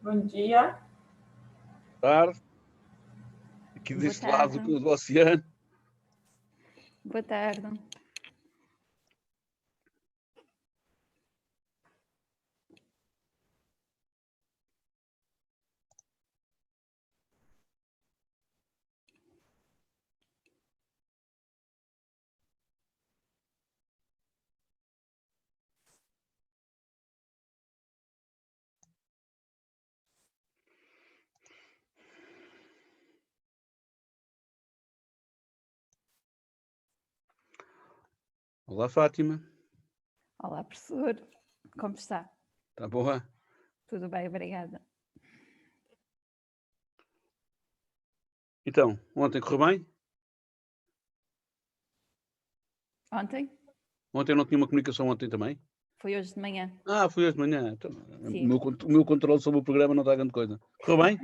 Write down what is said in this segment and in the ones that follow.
Bom dia. Boa tarde. Aqui Boa deste lado tarde. do oceano. Boa tarde. Olá, Fátima. Olá, professor. Como está? Está boa? Tudo bem, obrigada. Então, ontem correu bem? Ontem? Ontem não tinha uma comunicação ontem também? Foi hoje de manhã. Ah, foi hoje de manhã. Então, Sim. o meu controle sobre o programa não está grande coisa. Correu bem?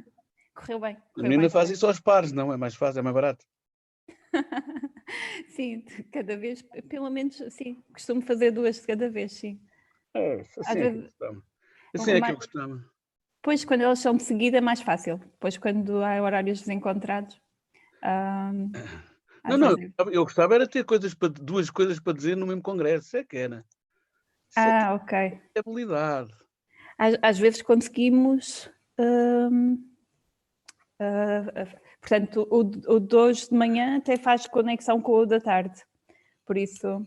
Correu bem. A Correu menina bem. faz isso aos pares, não? É mais fácil, é mais barato. Sim, de cada vez, pelo menos, sim. Costumo fazer 2 de cada vez, sim. É, Às assim é que eu vezes, gostava. Assim é que eu mais- gostava. Pois, quando elas são de seguida é mais fácil. Depois, quando há horários desencontrados, às Não, vezes... eu gostava era ter duas coisas para dizer no mesmo congresso. Isso é que era. Isso é que ok. é habilidade. Às vezes conseguimos... portanto, o de hoje de manhã até faz conexão com o da tarde. Por isso...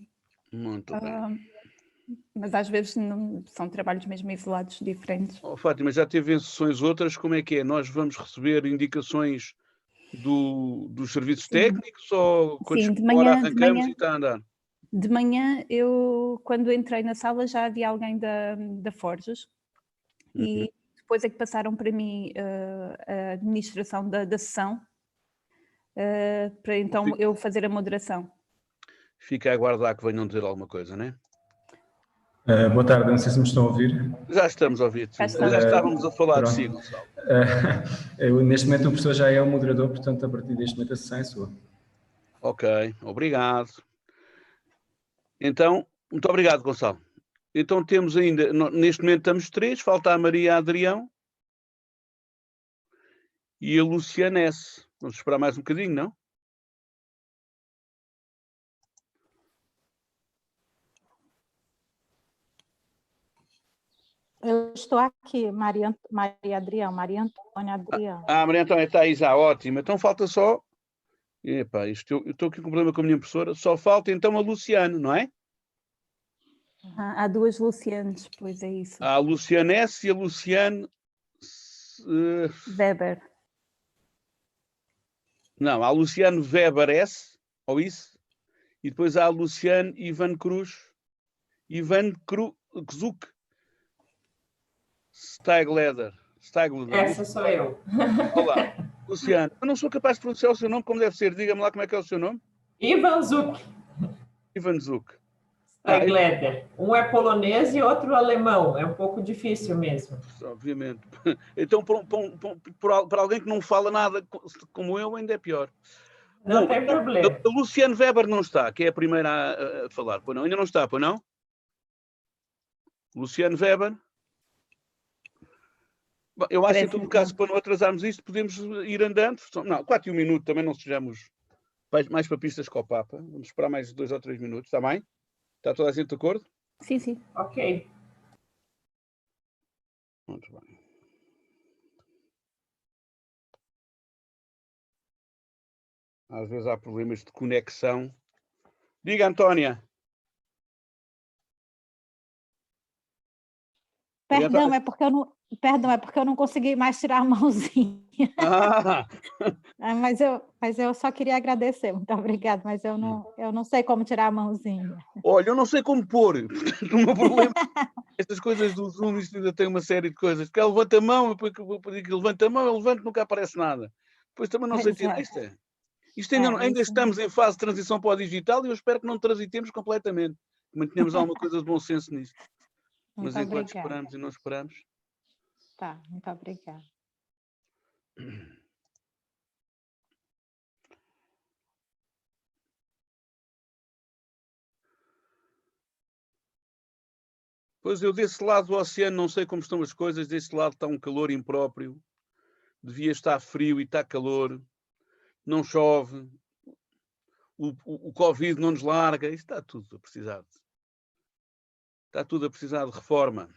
Muito bem. Mas às vezes não, são trabalhos mesmo isolados, diferentes. Oh, Fátima, já teve em sessões outras, como é que é? Nós vamos receber indicações dos serviços Sim. técnicos ou quando Sim, chegou a hora arrancamos e está a andar? De manhã, quando entrei na sala, já havia alguém da Forges e depois é que passaram para mim a administração da sessão, para então eu fazer a moderação. Fica a aguardar que venham dizer alguma coisa, não é? Boa tarde, não sei se me estão a ouvir. Já estamos a ouvir, Já estamos. já estávamos a falar de Pronto. si, Gonçalo. Neste momento o professor já é o moderador, portanto a partir deste momento a sessão é sua. Ok, obrigado. Então, muito obrigado, Gonçalo. Então temos ainda, neste momento estamos 3, falta a Maria Adrião e a Luciana S. Vamos esperar mais um bocadinho, não? Eu estou aqui, Maria Antônia Adrião. Maria Antônia está aí já, ótimo. Então falta só... Epá, eu estou aqui com um problema com a minha impressora. Só falta então a Luciana, não é? Há 2 Lucianes, pois é isso. Há a Luciana S e a Luciane... Weber. Não, há a Luciane Weber S, ou isso, e depois há a Luciane Ivan Cruz, Kzuk, Steigleder. Essa sou eu. Olá, Luciane. Eu não sou capaz de pronunciar o seu nome como deve ser. Diga-me lá como é que é o seu nome. Ivan Zuk, Ivan Zuk. Steigleder. Um é polonês e outro alemão. É um pouco difícil mesmo. Obviamente. Então, para alguém que não fala nada como eu, ainda é pior. Não tem problema. A Luciane Weber não está, que é a primeira a falar. Pois não? Ainda não está, pois não? Luciane Weber. Bom, eu acho que em todo caso, para não atrasarmos isto, podemos ir andando. Não, 4 e 1 minuto, também não sejamos mais papistas com o Papa. Vamos esperar mais 2 ou 3 minutos, está bem? Está toda a gente de acordo? Sim, sim. Ok. Muito bem. Às vezes há problemas de conexão. Diga, Antónia. Perdão, é porque eu não consegui mais tirar a mãozinha. Mas eu só queria agradecer, muito obrigada, mas eu não sei como tirar a mãozinha. Olha, eu não sei como pôr. Portanto, o meu problema estas coisas do Zoom, isto ainda tem uma série de coisas. Porque ela levanta a mão, depois que eu vou pedir que levanta a mão, ele levanta, nunca aparece nada. Depois também não sei tirar. Isto ainda estamos em fase de transição para o digital e eu espero que não transitemos completamente. Que mantenhamos alguma coisa de bom senso nisto. Mas enquanto esperamos e não esperamos. Tá, muito obrigada. Pois eu, desse lado do oceano, não sei como estão as coisas, desse lado está um calor impróprio, devia estar frio e está calor, não chove, o Covid não nos larga, isso está tudo a precisar. Está tudo a precisar de reforma.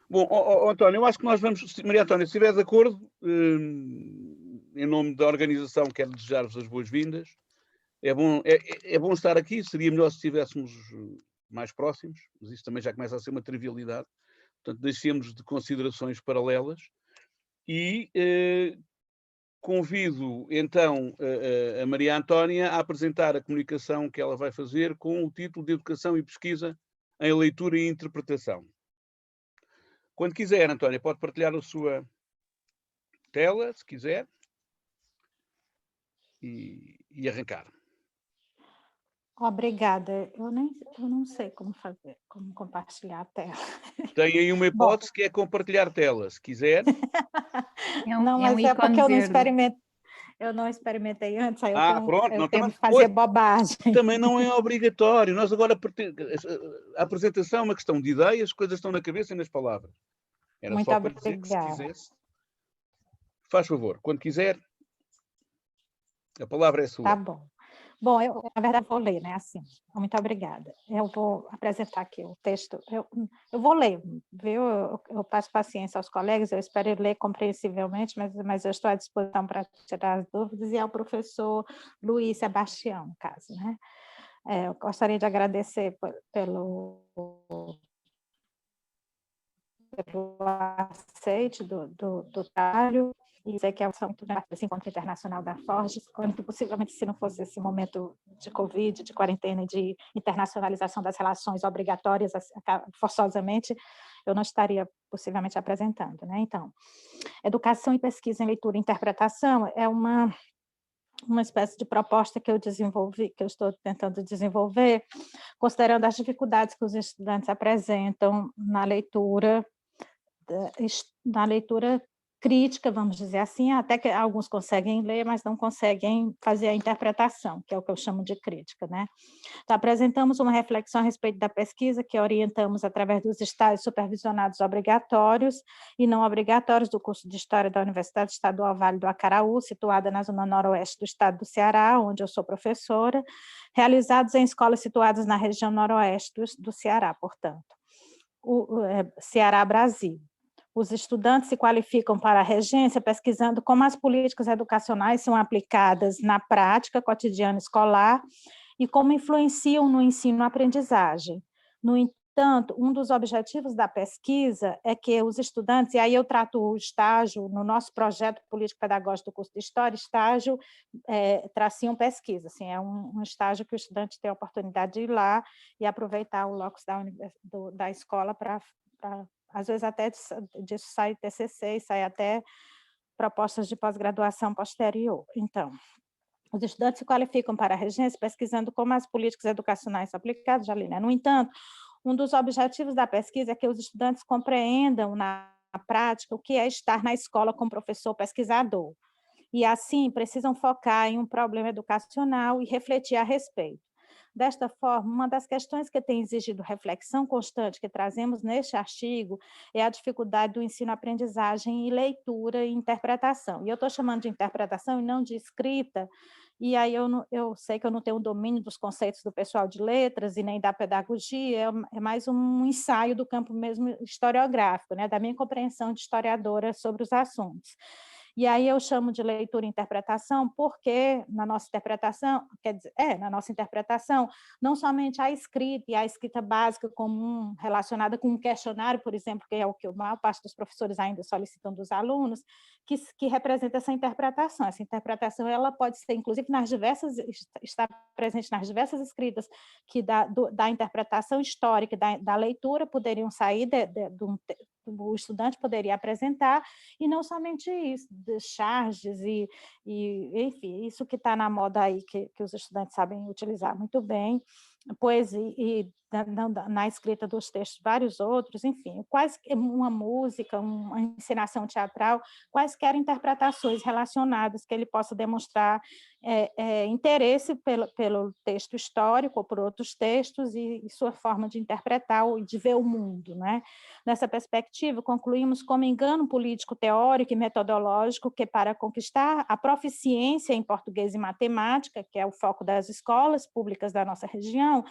Bom, António, eu acho que nós vamos... Maria Antónia, se estiver de acordo, em nome da organização, quero desejar-vos as boas-vindas. É bom estar aqui, seria melhor se estivéssemos mais próximos, mas isto também já começa a ser uma trivialidade. Portanto, deixemos de considerações paralelas e convido então a Maria Antónia a apresentar a comunicação que ela vai fazer com o título de Educação e Pesquisa em Leitura e Interpretação. Quando quiser, Antónia, pode partilhar a sua tela, se quiser, e arrancar. Obrigada. Eu não sei como fazer, como compartilhar a tela. Tem aí uma hipótese que é compartilhar tela, se quiser. Não, mas é porque eu não experimentei antes, aí eu tenho que fazer bobagem. Também não é obrigatório. Nós agora, a apresentação é uma questão de ideias, as coisas estão na cabeça e nas palavras. Era muito só para dizer que, se quisesse. Faz favor, quando quiser, a palavra é sua. Tá bom. Bom, eu, na verdade, vou ler, né? Assim, muito obrigada. Eu vou apresentar aqui o texto. Eu vou ler, viu? Eu passo paciência aos colegas, eu espero ler compreensivelmente, mas eu estou à disposição para tirar as dúvidas, e ao professor Luiz Sebastião, no caso, né? Eu gostaria de agradecer pelo aceite do trabalho, e dizer que é muito grata esse encontro internacional da Forges, quando possivelmente, se não fosse esse momento de Covid, de quarentena, de internacionalização das relações obrigatórias, forçosamente, eu não estaria possivelmente apresentando, né? Então, educação e pesquisa em leitura e interpretação é uma espécie de proposta que eu desenvolvi, que eu estou tentando desenvolver, considerando as dificuldades que os estudantes apresentam na leitura crítica, vamos dizer assim, até que alguns conseguem ler, mas não conseguem fazer a interpretação, que é o que eu chamo de crítica, né? Então, apresentamos uma reflexão a respeito da pesquisa que orientamos através dos estágios supervisionados obrigatórios e não obrigatórios do curso de História da Universidade Estadual Vale do Acaraú, situada na zona noroeste do estado do Ceará, onde eu sou professora, realizados em escolas situadas na região noroeste do Ceará, portanto, Ceará, Brasil. Os estudantes se qualificam para a regência pesquisando como as políticas educacionais são aplicadas na prática cotidiana escolar e como influenciam no ensino-aprendizagem. No entanto, um dos objetivos da pesquisa é que os estudantes, e aí eu trato o estágio, no nosso projeto político-pedagógico do curso de História, estágio tracinho pesquisa, assim, é um estágio que o estudante tem a oportunidade de ir lá e aproveitar o locus da escola para às vezes até disso sai TCC, sai até propostas de pós-graduação posterior. Então, os estudantes se qualificam para a regência pesquisando como as políticas educacionais são aplicadas, já li, né? No entanto, um dos objetivos da pesquisa é que os estudantes compreendam na prática o que é estar na escola com professor pesquisador, e assim precisam focar em um problema educacional e refletir a respeito. Desta forma, uma das questões que tem exigido reflexão constante que trazemos neste artigo é a dificuldade do ensino-aprendizagem e leitura e interpretação. E eu estou chamando de interpretação e não de escrita, e aí eu sei que eu não tenho o domínio dos conceitos do pessoal de letras e nem da pedagogia, é mais um ensaio do campo mesmo historiográfico, né, da minha compreensão de historiadora sobre os assuntos. E aí eu chamo de leitura e interpretação porque na nossa interpretação, na nossa interpretação, não somente a escrita e a escrita básica comum relacionada com um questionário, por exemplo, que é o que a maior parte dos professores ainda solicitam dos alunos, que representa essa interpretação. Essa interpretação ela pode ser, inclusive, está presente nas diversas escritas que da interpretação histórica, da leitura, poderiam sair o estudante poderia apresentar, e não somente isso, de charges e enfim, isso que está na moda aí, que os estudantes sabem utilizar muito bem, poesia, e na escrita dos textos, vários outros, enfim, uma música, uma encenação teatral, quaisquer interpretações relacionadas que ele possa demonstrar interesse pelo texto histórico ou por outros textos e sua forma de interpretar ou de ver o mundo, né? Nessa perspectiva, concluímos como engano político, teórico e metodológico que, para conquistar a proficiência em português e matemática, que é o foco das escolas públicas da nossa região,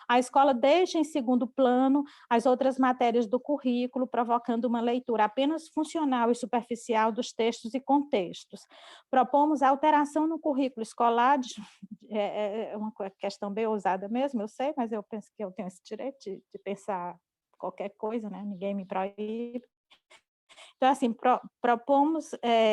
a escola deixa em segundo plano as outras matérias do currículo, provocando uma leitura apenas funcional e superficial dos textos e contextos. Propomos a alteração no currículo escolar, é uma questão bem ousada mesmo, eu sei, mas eu penso que eu tenho esse direito de pensar qualquer coisa, né? Ninguém me proíbe. Então, assim, propomos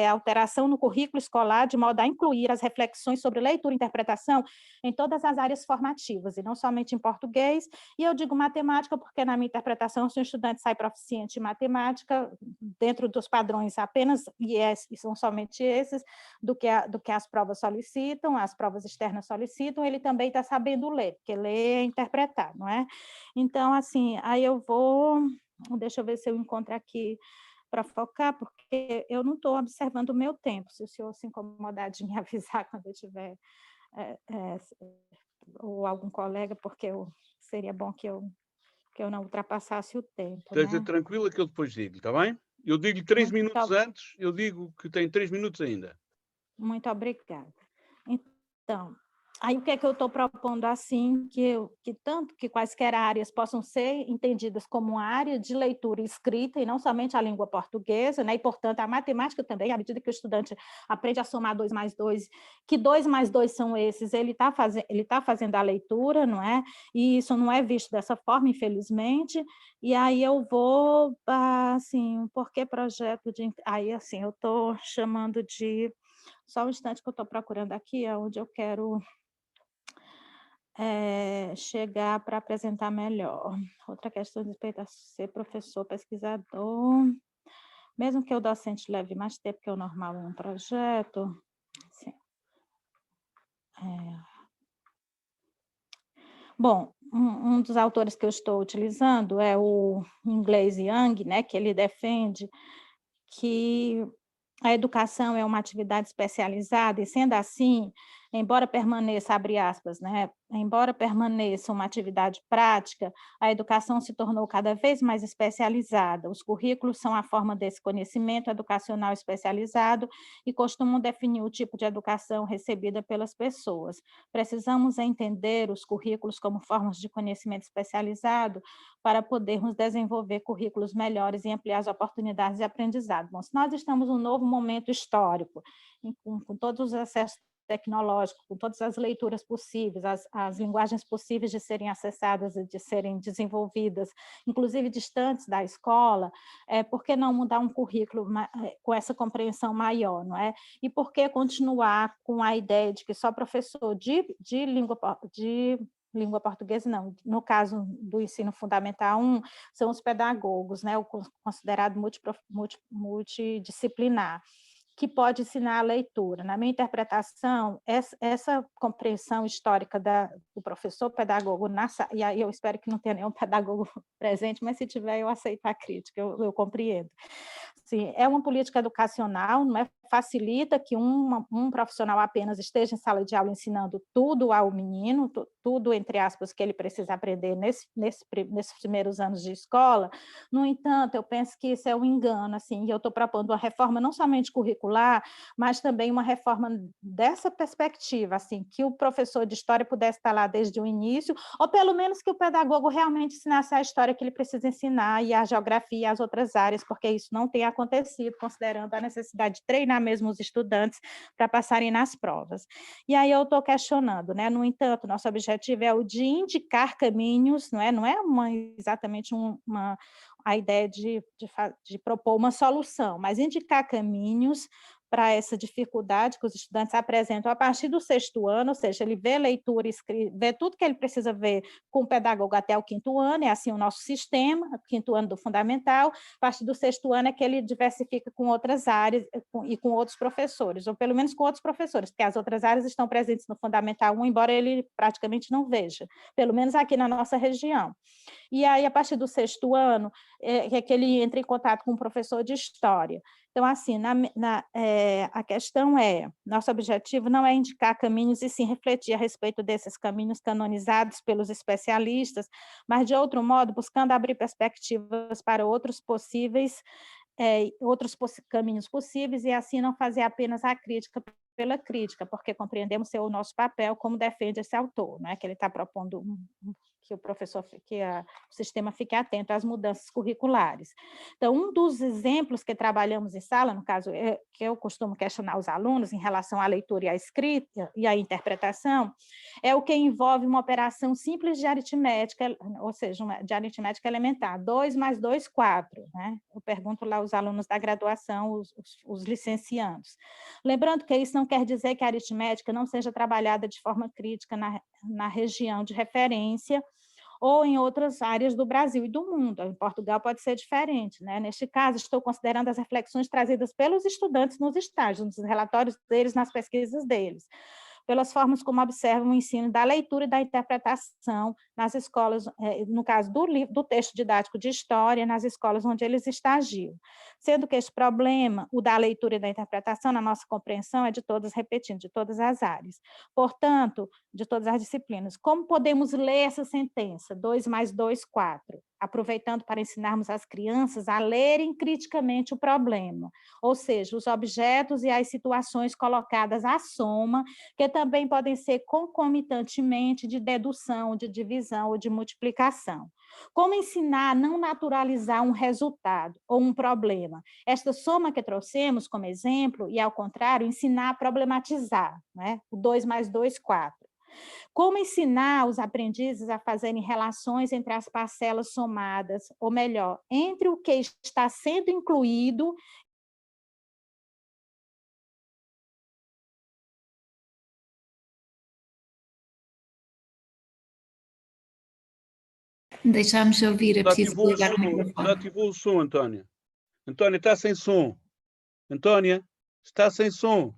alteração no currículo escolar de modo a incluir as reflexões sobre leitura e interpretação em todas as áreas formativas, e não somente em português. E eu digo matemática porque, na minha interpretação, se um estudante sai proficiente em matemática, dentro dos padrões apenas, e são somente esses, do que as provas solicitam, as provas externas solicitam, ele também está sabendo ler, porque ler é interpretar, não é? Então, assim, aí eu vou... Deixa eu ver se eu encontro aqui para focar, porque eu não estou observando o meu tempo. Se o senhor se incomodar de me avisar quando eu tiver, ou algum colega, porque seria bom que eu não ultrapassasse o tempo. Esteja né? tranquila que eu depois digo, está bem? Eu digo-lhe 3 minutos antes, eu digo que tem 3 minutos ainda. Muito obrigada. Então, aí o que é que eu estou propondo assim, que quaisquer áreas possam ser entendidas como uma área de leitura escrita e não somente a língua portuguesa, né? E, portanto, a matemática também, à medida que o estudante aprende a somar 2 mais 2, que 2 mais 2 são esses, ele tá fazendo a leitura, não é? E isso não é visto dessa forma, infelizmente. E aí eu vou, assim, por que projeto de... Aí, assim, eu estou chamando de... Só um instante que eu estou procurando aqui, é onde eu quero chegar para apresentar melhor. Outra questão de respeito a ser professor, pesquisador, mesmo que o docente leve mais tempo que o normal em um projeto. Assim, Bom, um dos autores que eu estou utilizando é o inglês Young, né, que ele defende que a educação é uma atividade especializada e, sendo assim, embora permaneça, abre aspas, né, embora permaneça uma atividade prática, a educação se tornou cada vez mais especializada. Os currículos são a forma desse conhecimento educacional especializado e costumam definir o tipo de educação recebida pelas pessoas. Precisamos entender os currículos como formas de conhecimento especializado para podermos desenvolver currículos melhores e ampliar as oportunidades de aprendizado. Bom, se nós estamos num novo momento histórico, com todos os acessos tecnológicos, com todas as leituras possíveis, as linguagens possíveis de serem acessadas e de serem desenvolvidas, inclusive distantes da escola, por que não mudar um currículo com essa compreensão maior, não é? E por que continuar com a ideia de que só professor de língua portuguesa, não, no caso do ensino fundamental 1, são os pedagogos, né, o considerado multidisciplinar, que pode ensinar a leitura. Na minha interpretação, essa compreensão histórica do professor pedagogo, e aí eu espero que não tenha nenhum pedagogo presente, mas se tiver, eu aceito a crítica, eu compreendo. Sim, é uma política educacional, não é? Facilita que um profissional apenas esteja em sala de aula ensinando tudo ao menino, tudo, entre aspas, que ele precisa aprender nesses primeiros anos de escola. No entanto, eu penso que isso é um engano, assim, e eu estou propondo uma reforma não somente curricular, mas também uma reforma dessa perspectiva, assim, que o professor de história pudesse estar lá desde o início, ou pelo menos que o pedagogo realmente ensinasse a história que ele precisa ensinar, e a geografia e as outras áreas, porque isso não tem acontecido, considerando a necessidade de treinar mesmo os estudantes para passarem nas provas. E aí eu estou questionando, né? No entanto, nosso objetivo é o de indicar caminhos, não é exatamente a ideia de propor uma solução, mas indicar caminhos para essa dificuldade que os estudantes apresentam a partir do 6º ano, ou seja, ele vê leitura, vê tudo que ele precisa ver com o pedagogo até o 5º ano, é assim o nosso sistema, o 5º ano do fundamental, a partir do 6º ano é que ele diversifica com outras áreas e com outros professores, ou pelo menos com outros professores, porque as outras áreas estão presentes no Fundamental 1, embora ele praticamente não veja, pelo menos aqui na nossa região. E aí, a partir do 6º ano, é que ele entra em contato com um professor de História. Então, assim, a questão é, nosso objetivo não é indicar caminhos, e sim refletir a respeito desses caminhos canonizados pelos especialistas, mas, de outro modo, buscando abrir perspectivas para outros caminhos possíveis, e assim não fazer apenas a crítica pela crítica, porque compreendemos ser o nosso papel, como defende esse autor, né? Que ele está propondo que o professor, o sistema fique atento às mudanças curriculares. Então, um dos exemplos que trabalhamos em sala, no caso, que eu costumo questionar os alunos em relação à leitura e à escrita e à interpretação, é o que envolve uma operação simples de aritmética, ou seja, de aritmética elementar, 2 mais 2, 4. Né? Eu pergunto lá aos alunos da graduação, os licenciandos. Lembrando que isso não quer dizer que a aritmética não seja trabalhada de forma crítica na região de referência, ou em outras áreas do Brasil e do mundo. Em Portugal pode ser diferente, né? Neste caso, estou considerando as reflexões trazidas pelos estudantes nos estágios, nos relatórios deles, nas pesquisas deles, pelas formas como observam o ensino da leitura e da interpretação nas escolas, no caso do texto didático de História, nas escolas onde eles estagiam. Sendo que este problema, o da leitura e da interpretação, na nossa compreensão, é de todas, repetindo, de todas as áreas. Portanto, de todas as disciplinas. Como podemos ler essa sentença? 2 mais 2, 4. Aproveitando para ensinarmos as crianças a lerem criticamente o problema, ou seja, os objetos e as situações colocadas à soma, que também podem ser concomitantemente de dedução, de divisão ou de multiplicação. Como ensinar a não naturalizar um resultado ou um problema? Esta soma que trouxemos como exemplo, e ao contrário, ensinar a problematizar, né? O 2 mais 2, 4. Como ensinar os aprendizes a fazerem relações entre as parcelas somadas, ou melhor, entre o que está sendo incluído. Deixámos de ouvir, é preciso Desativou ligar o microfone. desativou o som, Antónia. Antónia, está sem som. Antónia, está sem som.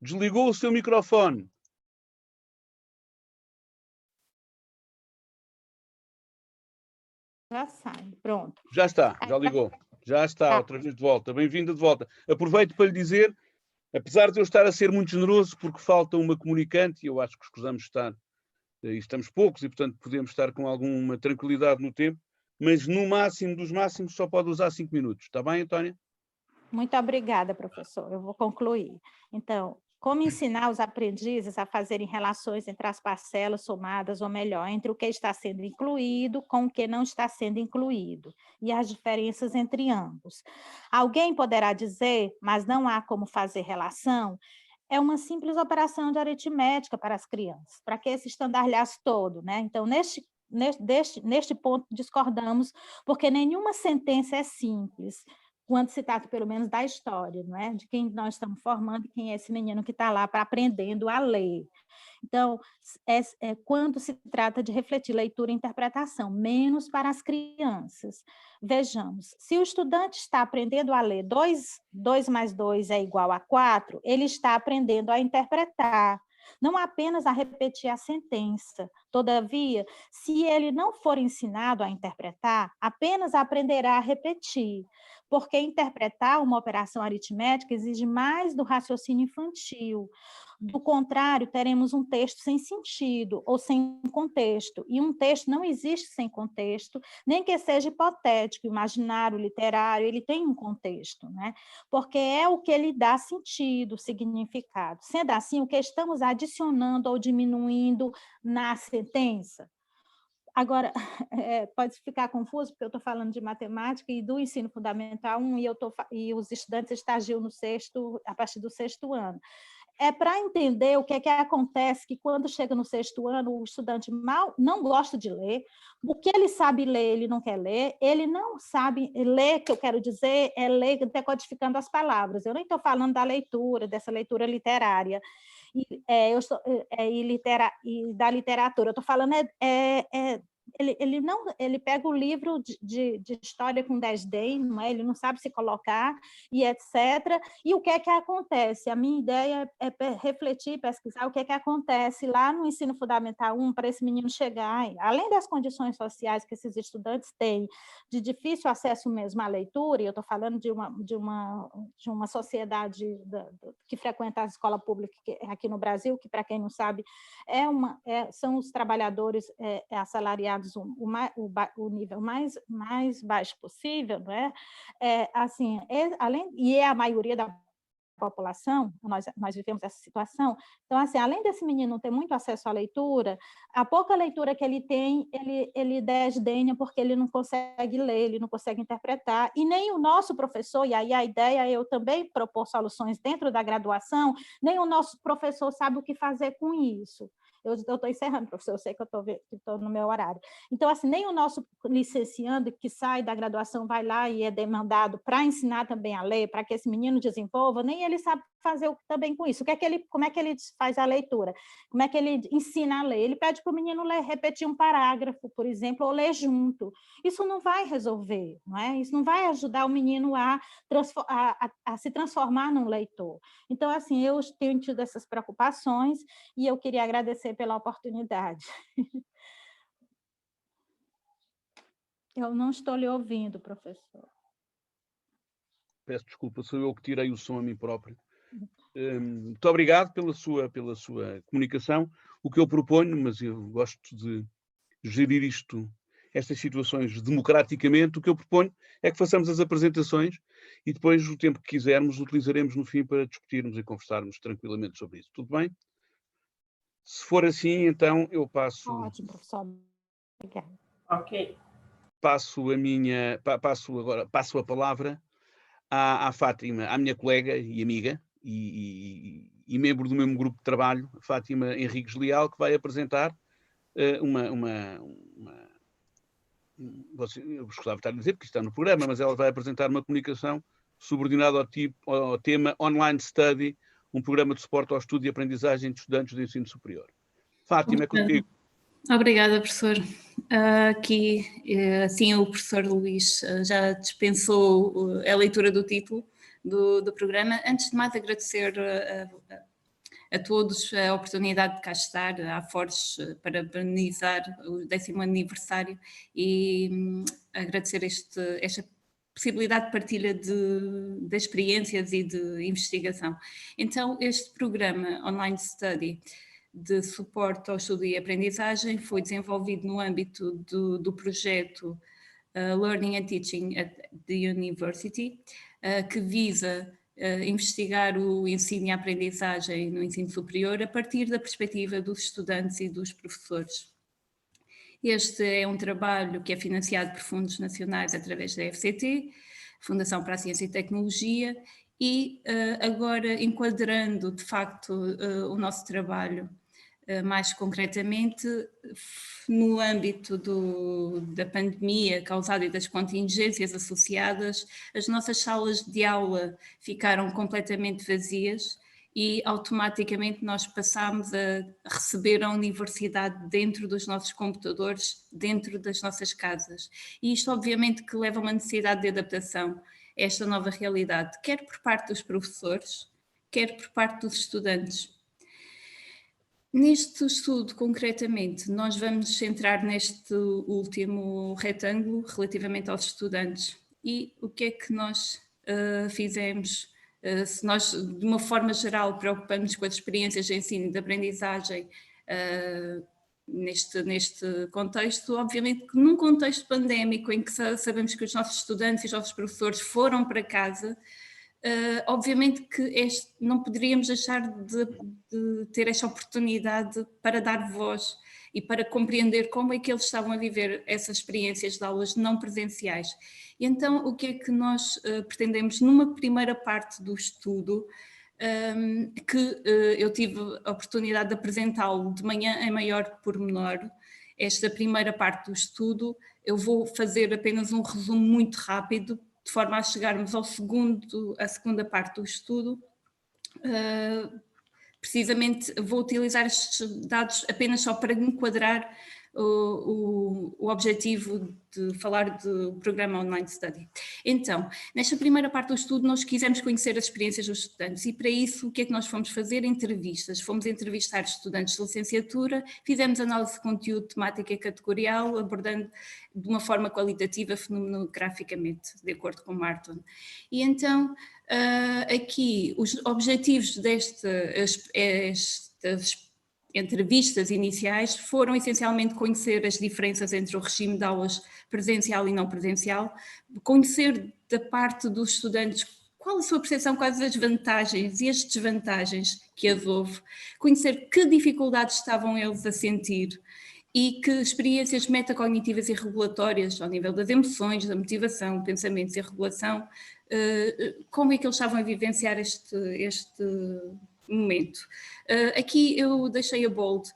Desligou o seu microfone. Já sai, pronto. Já está, já ligou. Já está, outra vez de volta. Bem-vinda de volta. Aproveito para lhe dizer, apesar de eu estar a ser muito generoso, porque falta uma comunicante, e eu acho que escusamos estar, e estamos poucos, e portanto podemos estar com alguma tranquilidade no tempo, mas no máximo dos máximos só pode usar 5 minutos. Está bem, Antónia? Muito obrigada, professor. Eu vou concluir. Então, como ensinar os aprendizes a fazerem relações entre as parcelas somadas, ou melhor, entre o que está sendo incluído com o que não está sendo incluído, e as diferenças entre ambos. Alguém poderá dizer, mas não há como fazer relação? É uma simples operação de aritmética para as crianças, para que esse estandalhaço todo, né? Então, neste ponto, discordamos, porque nenhuma sentença é simples, quando se trata, pelo menos, da história, não é? De quem nós estamos formando e quem é esse menino que está lá para aprendendo a ler. Então, quando se trata de refletir leitura e interpretação, menos para as crianças. Vejamos, se o estudante está aprendendo a ler 2 mais 2 é igual a 4, ele está aprendendo a interpretar, não apenas a repetir a sentença. Todavia, se ele não for ensinado a interpretar, apenas aprenderá a repetir, porque interpretar uma operação aritmética exige mais do raciocínio infantil. Do contrário, teremos um texto sem sentido ou sem contexto, e um texto não existe sem contexto, nem que seja hipotético, imaginário, literário, ele tem um contexto, né? Porque é o que lhe dá sentido, significado. Sendo assim, o que estamos adicionando ou diminuindo na sentença? Agora, pode ficar confuso, porque eu estou falando de matemática e do ensino fundamental 1, e os estudantes estagiam no 6º, a partir do 6º ano. é para entender o que é que acontece, que quando chega no 6º ano, o estudante mal não gosta de ler, o que ele sabe ler, ele não quer ler, ele não sabe ler, que eu quero dizer, é ler decodificando as palavras. Eu nem estou falando da leitura, dessa leitura literária, e da literatura. Eu estou falando ele pega o livro de história com desdém, não é? Ele não sabe se colocar, e etc. E o que é que acontece? A minha ideia é refletir, pesquisar o que é que acontece lá no ensino fundamental 1 para esse menino chegar, além das condições sociais que esses estudantes têm, de difícil acesso mesmo à leitura, e eu estou falando de uma sociedade que frequenta a escola pública aqui no Brasil, que, para quem não sabe, são os trabalhadores assalariados o nível mais baixo possível, não é? E é a maioria da população, nós vivemos essa situação. Então, assim, além desse menino não ter muito acesso à leitura, a pouca leitura que ele tem, ele desdenha porque ele não consegue ler, ele não consegue interpretar, e nem o nosso professor, e aí a ideia é eu também propor soluções dentro da graduação, nem o nosso professor sabe o que fazer com isso. Eu estou encerrando, professor, eu sei que eu estou no meu horário. Então, assim, nem o nosso licenciando que sai da graduação vai lá e é demandado para ensinar também a ler, para que esse menino desenvolva, nem ele sabe fazer também com isso. Como é que ele faz a leitura? Como é que ele ensina a ler? Ele pede para o menino repetir um parágrafo, por exemplo, ou ler junto. Isso não vai resolver, não é? Isso não vai ajudar o menino a se transformar num leitor. Então, assim, eu tenho tido essas preocupações e eu queria agradecer pela oportunidade. Eu não estou lhe ouvindo, professor. Peço desculpa, sou eu que tirei o som a mim próprio. Muito obrigado pela sua comunicação. O que eu proponho, mas eu gosto de gerir estas situações democraticamente, o que eu proponho é que façamos as apresentações e depois, o tempo que quisermos, utilizaremos no fim para discutirmos e conversarmos tranquilamente sobre isso. Tudo bem? Se for assim, então eu passo... Ótimo, professor. Obrigada. Ok. Passo a palavra à Fátima, à minha colega e amiga e membro do mesmo grupo de trabalho, Fátima Henriques Leal, que vai apresentar eu gostava de estar a dizer, porque está no programa, mas ela vai apresentar uma comunicação subordinada ao tema Online Study, um programa de suporte ao estudo e aprendizagem de estudantes do ensino superior. Fátima, é contigo. Obrigada, professor. Aqui, assim, o professor Luís já dispensou a leitura do título do programa. Antes de mais, agradecer a todos a oportunidade de cá estar, à Forges, para parabenizar o 10º aniversário e agradecer esta possibilidade de partilha de experiências e de investigação. Então, este programa Online Study de suporte ao estudo e aprendizagem foi desenvolvido no âmbito do projeto Learning and Teaching at the University, que visa investigar o ensino e a aprendizagem no ensino superior a partir da perspectiva dos estudantes e dos professores. Este é um trabalho que é financiado por fundos nacionais através da FCT, Fundação para a Ciência e Tecnologia, e agora enquadrando de facto o nosso trabalho mais concretamente no âmbito da pandemia causada e das contingências associadas, as nossas salas de aula ficaram completamente vazias e automaticamente nós passámos a receber a universidade dentro dos nossos computadores, dentro das nossas casas. E isto obviamente que leva a uma necessidade de adaptação a esta nova realidade, quer por parte dos professores, quer por parte dos estudantes. Neste estudo, concretamente, nós vamos nos centrar neste último retângulo relativamente aos estudantes. E o que é que nós fizemos? Se nós, de uma forma geral, preocupamos com as experiências de ensino e de aprendizagem neste contexto, obviamente que num contexto pandémico em que sabemos que os nossos estudantes e os nossos professores foram para casa, obviamente que não poderíamos deixar de ter esta oportunidade para dar voz e para compreender como é que eles estavam a viver essas experiências de aulas não presenciais. E então o que é que nós pretendemos numa primeira parte do estudo que eu tive a oportunidade de apresentá-lo de manhã em maior pormenor. Esta primeira parte do estudo, eu vou fazer apenas um resumo muito rápido, de forma a chegarmos à segunda parte do estudo. Precisamente vou utilizar estes dados apenas só para enquadrar o objetivo de falar do programa Online Study. Então, nesta primeira parte do estudo, nós quisemos conhecer as experiências dos estudantes e para isso o que é que nós fomos fazer? Entrevistas. Fomos entrevistar estudantes de licenciatura, fizemos análise de conteúdo, temática e categorial, abordando de uma forma qualitativa, fenomenograficamente, de acordo com Martin. E então, aqui, os objetivos destas entrevistas iniciais foram essencialmente conhecer as diferenças entre o regime de aulas presencial e não presencial, conhecer da parte dos estudantes qual a sua percepção, quais as vantagens e as desvantagens que as houve, conhecer que dificuldades estavam eles a sentir e que experiências metacognitivas e regulatórias, ao nível das emoções, da motivação, pensamentos e regulação, como é que eles estavam a vivenciar este momento. Aqui eu deixei a bold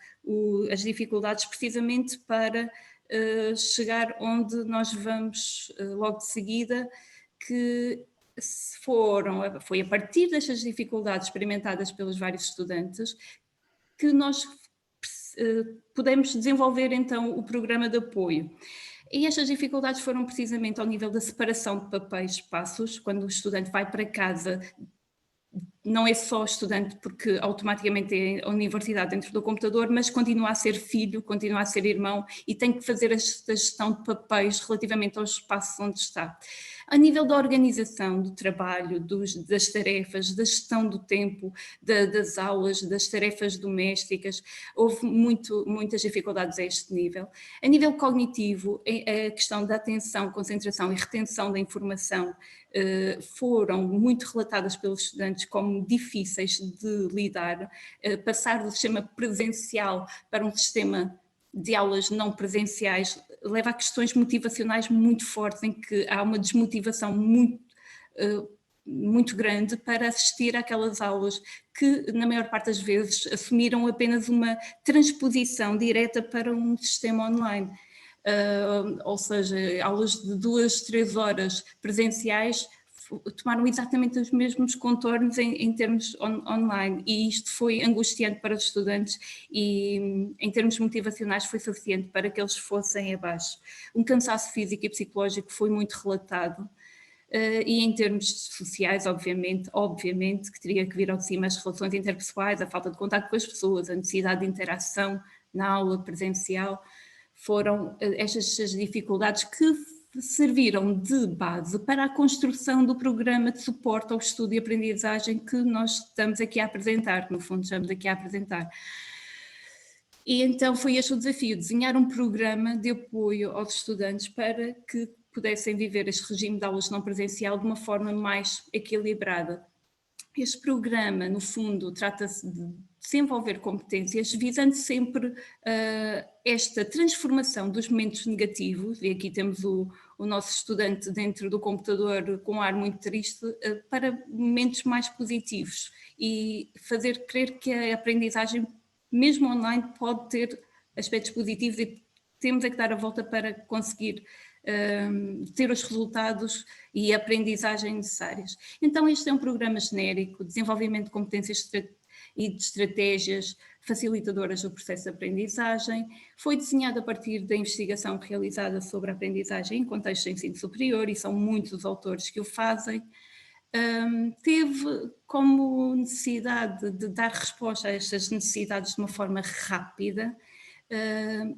as dificuldades precisamente para chegar onde nós vamos logo de seguida, que foi a partir destas dificuldades experimentadas pelos vários estudantes que nós pudemos desenvolver então o programa de apoio. E estas dificuldades foram precisamente ao nível da separação de papéis e espaços, quando o estudante vai para casa. Não é só estudante porque automaticamente é a universidade dentro do computador, mas continua a ser filho, continua a ser irmão e tem que fazer esta gestão de papéis relativamente aos espaços onde está. A nível da organização do trabalho, das tarefas, da gestão do tempo, das aulas, das tarefas domésticas, houve muitas dificuldades a este nível. A nível cognitivo, a questão da atenção, concentração e retenção da informação foram muito relatadas pelos estudantes como difíceis de lidar. Passar do sistema presencial para um sistema de aulas não presenciais leva a questões motivacionais muito fortes, em que há uma desmotivação muito grande para assistir àquelas aulas que, na maior parte das vezes, assumiram apenas uma transposição direta para um sistema online. Ou seja, aulas de 2, 3 horas presenciais tomaram exatamente os mesmos contornos em termos online, e isto foi angustiante para os estudantes e em termos motivacionais foi suficiente para que eles fossem abaixo. Um cansaço físico e psicológico foi muito relatado e em termos sociais, obviamente que teria que vir ao de cima as relações interpessoais, a falta de contato com as pessoas, a necessidade de interação na aula presencial. Foram estas dificuldades que serviram de base para a construção do programa de suporte ao estudo e aprendizagem que nós estamos aqui a apresentar, que no fundo estamos aqui a apresentar. E então foi este o desafio, desenhar um programa de apoio aos estudantes para que pudessem viver este regime de aulas não presencial de uma forma mais equilibrada. Este programa, no fundo, trata-se de desenvolver competências visando sempre esta transformação dos momentos negativos, e aqui temos o nosso estudante dentro do computador com um ar muito triste, para momentos mais positivos e fazer crer que a aprendizagem, mesmo online, pode ter aspectos positivos e temos é que dar a volta para conseguir ter os resultados e a aprendizagem necessárias. Então este é um programa genérico, desenvolvimento de competências e de estratégias facilitadoras do processo de aprendizagem, foi desenhado a partir da investigação realizada sobre a aprendizagem em contexto de ensino superior, e são muitos os autores que o fazem. Teve como necessidade de dar resposta a estas necessidades de uma forma rápida.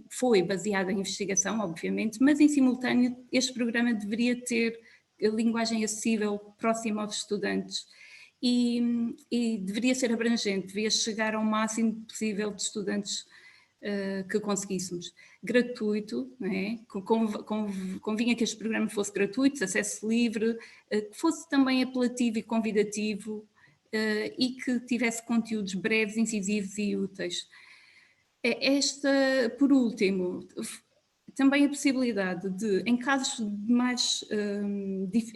Foi baseado em investigação, obviamente, mas em simultâneo este programa deveria ter a linguagem acessível, próxima aos estudantes e deveria ser abrangente, devia chegar ao máximo possível de estudantes que conseguíssemos. Gratuito, não é? Convinha que este programa fosse gratuito, de acesso livre, que fosse também apelativo e convidativo e que tivesse conteúdos breves, incisivos e úteis. Por último, também a possibilidade de, em casos de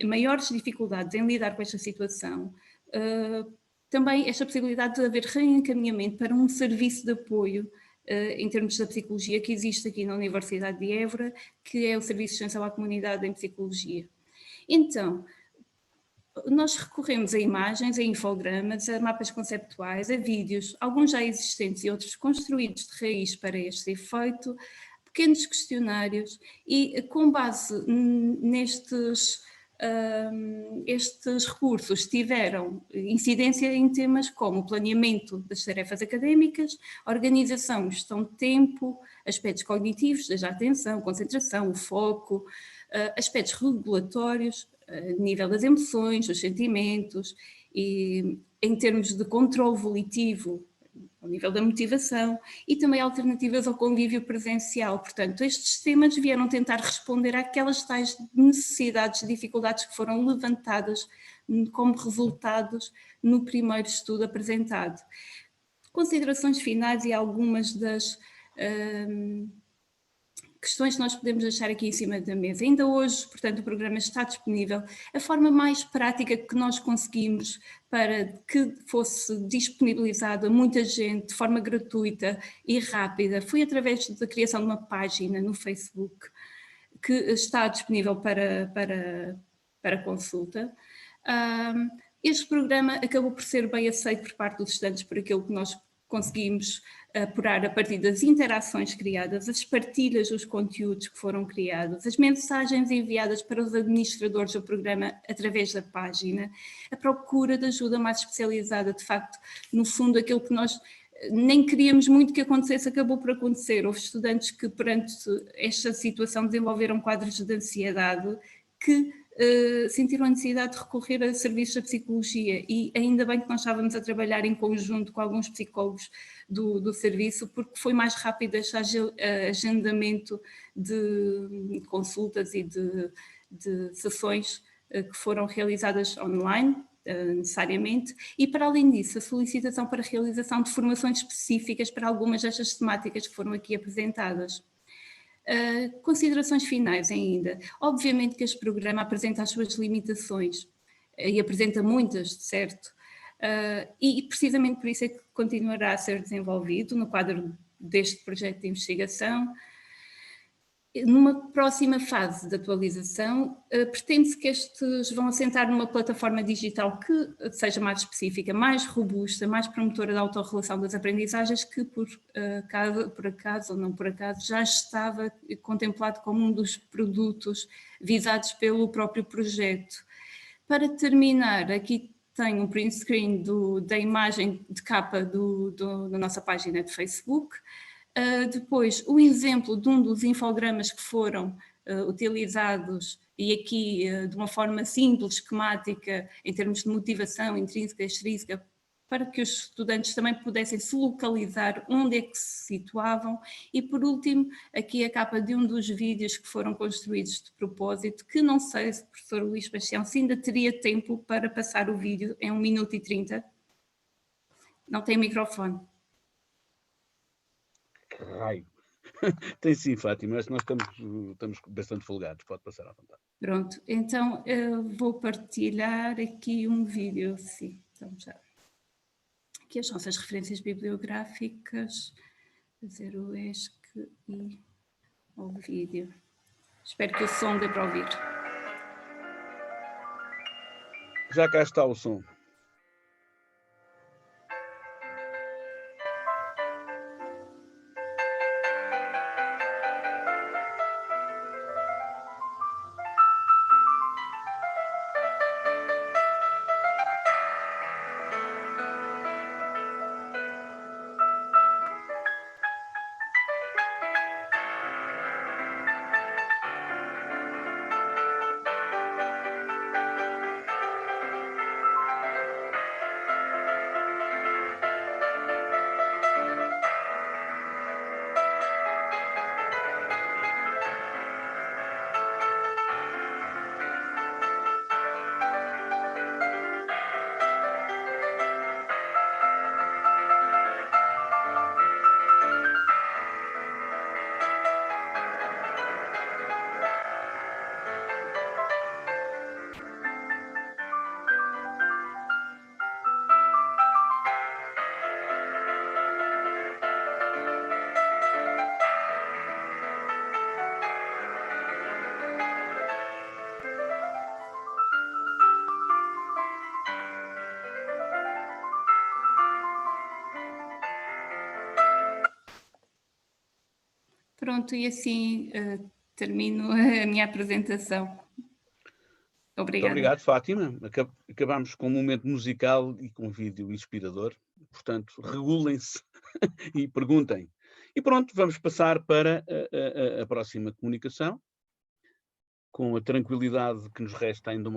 maiores dificuldades em lidar com esta situação, também esta possibilidade de haver reencaminhamento para um serviço de apoio em termos da psicologia que existe aqui na Universidade de Évora, que é o Serviço de Extensão à Comunidade em Psicologia. Então, nós recorremos a imagens, a infogramas, a mapas conceptuais, a vídeos, alguns já existentes e outros construídos de raiz para este efeito, pequenos questionários e com base nestes estes recursos tiveram incidência em temas como o planeamento das tarefas académicas, organização, gestão de tempo, aspectos cognitivos, desde a atenção, concentração, o foco, aspectos regulatórios, nível das emoções, os sentimentos, e em termos de controle volitivo, ao nível da motivação, e também alternativas ao convívio presencial. Portanto, estes temas vieram tentar responder àquelas tais necessidades e dificuldades que foram levantadas como resultados no primeiro estudo apresentado. Considerações finais e algumas das questões que nós podemos deixar aqui em cima da mesa. Ainda hoje, portanto, o programa está disponível. A forma mais prática que nós conseguimos para que fosse disponibilizado a muita gente de forma gratuita e rápida foi através da criação de uma página no Facebook que está disponível para consulta. Este programa acabou por ser bem aceito por parte dos estudantes por aquilo que nós conseguimos apurar a partir das interações criadas, as partilhas dos conteúdos que foram criados, as mensagens enviadas para os administradores do programa através da página, a procura de ajuda mais especializada, de facto, no fundo aquilo que nós nem queríamos muito que acontecesse, acabou por acontecer. Houve estudantes que perante esta situação desenvolveram quadros de ansiedade que sentiram a necessidade de recorrer a serviços de psicologia e ainda bem que nós estávamos a trabalhar em conjunto com alguns psicólogos do serviço, porque foi mais rápido este agendamento de consultas e de sessões que foram realizadas online, necessariamente, e para além disso a solicitação para realização de formações específicas para algumas destas temáticas que foram aqui apresentadas. Considerações finais ainda. Obviamente que este programa apresenta as suas limitações e apresenta muitas, certo? E precisamente por isso é que continuará a ser desenvolvido no quadro deste projeto de investigação. Numa próxima fase de atualização, pretende-se que estes vão assentar numa plataforma digital que seja mais específica, mais robusta, mais promotora da autorrelação das aprendizagens, que por acaso ou não por acaso já estava contemplado como um dos produtos visados pelo próprio projeto. Para terminar, aqui tenho um print screen da imagem de capa da nossa página de Facebook. Depois, o exemplo de um dos infogramas que foram utilizados, e aqui de uma forma simples, esquemática, em termos de motivação intrínseca e extrínseca, para que os estudantes também pudessem se localizar onde é que se situavam. E por último, aqui a capa de um dos vídeos que foram construídos de propósito, que não sei se o professor Luís Paixão se ainda teria tempo para passar o vídeo em 1 minuto e 30. Não tem microfone. Raio. Tem sim, Fátima, mas nós estamos bastante folgados, pode passar à vontade. Pronto, então eu vou partilhar aqui um vídeo, sim, então já. Aqui as nossas referências bibliográficas, fazer o ESC e o vídeo. Espero que o som dê para ouvir. Já cá está o som. Pronto, e assim termino a minha apresentação. Muito Obrigada. obrigado, Fátima. Acabamos com um momento musical e com um vídeo inspirador. Portanto, regulem-se e perguntem. E pronto, vamos passar para a próxima comunicação, com a tranquilidade que nos resta ainda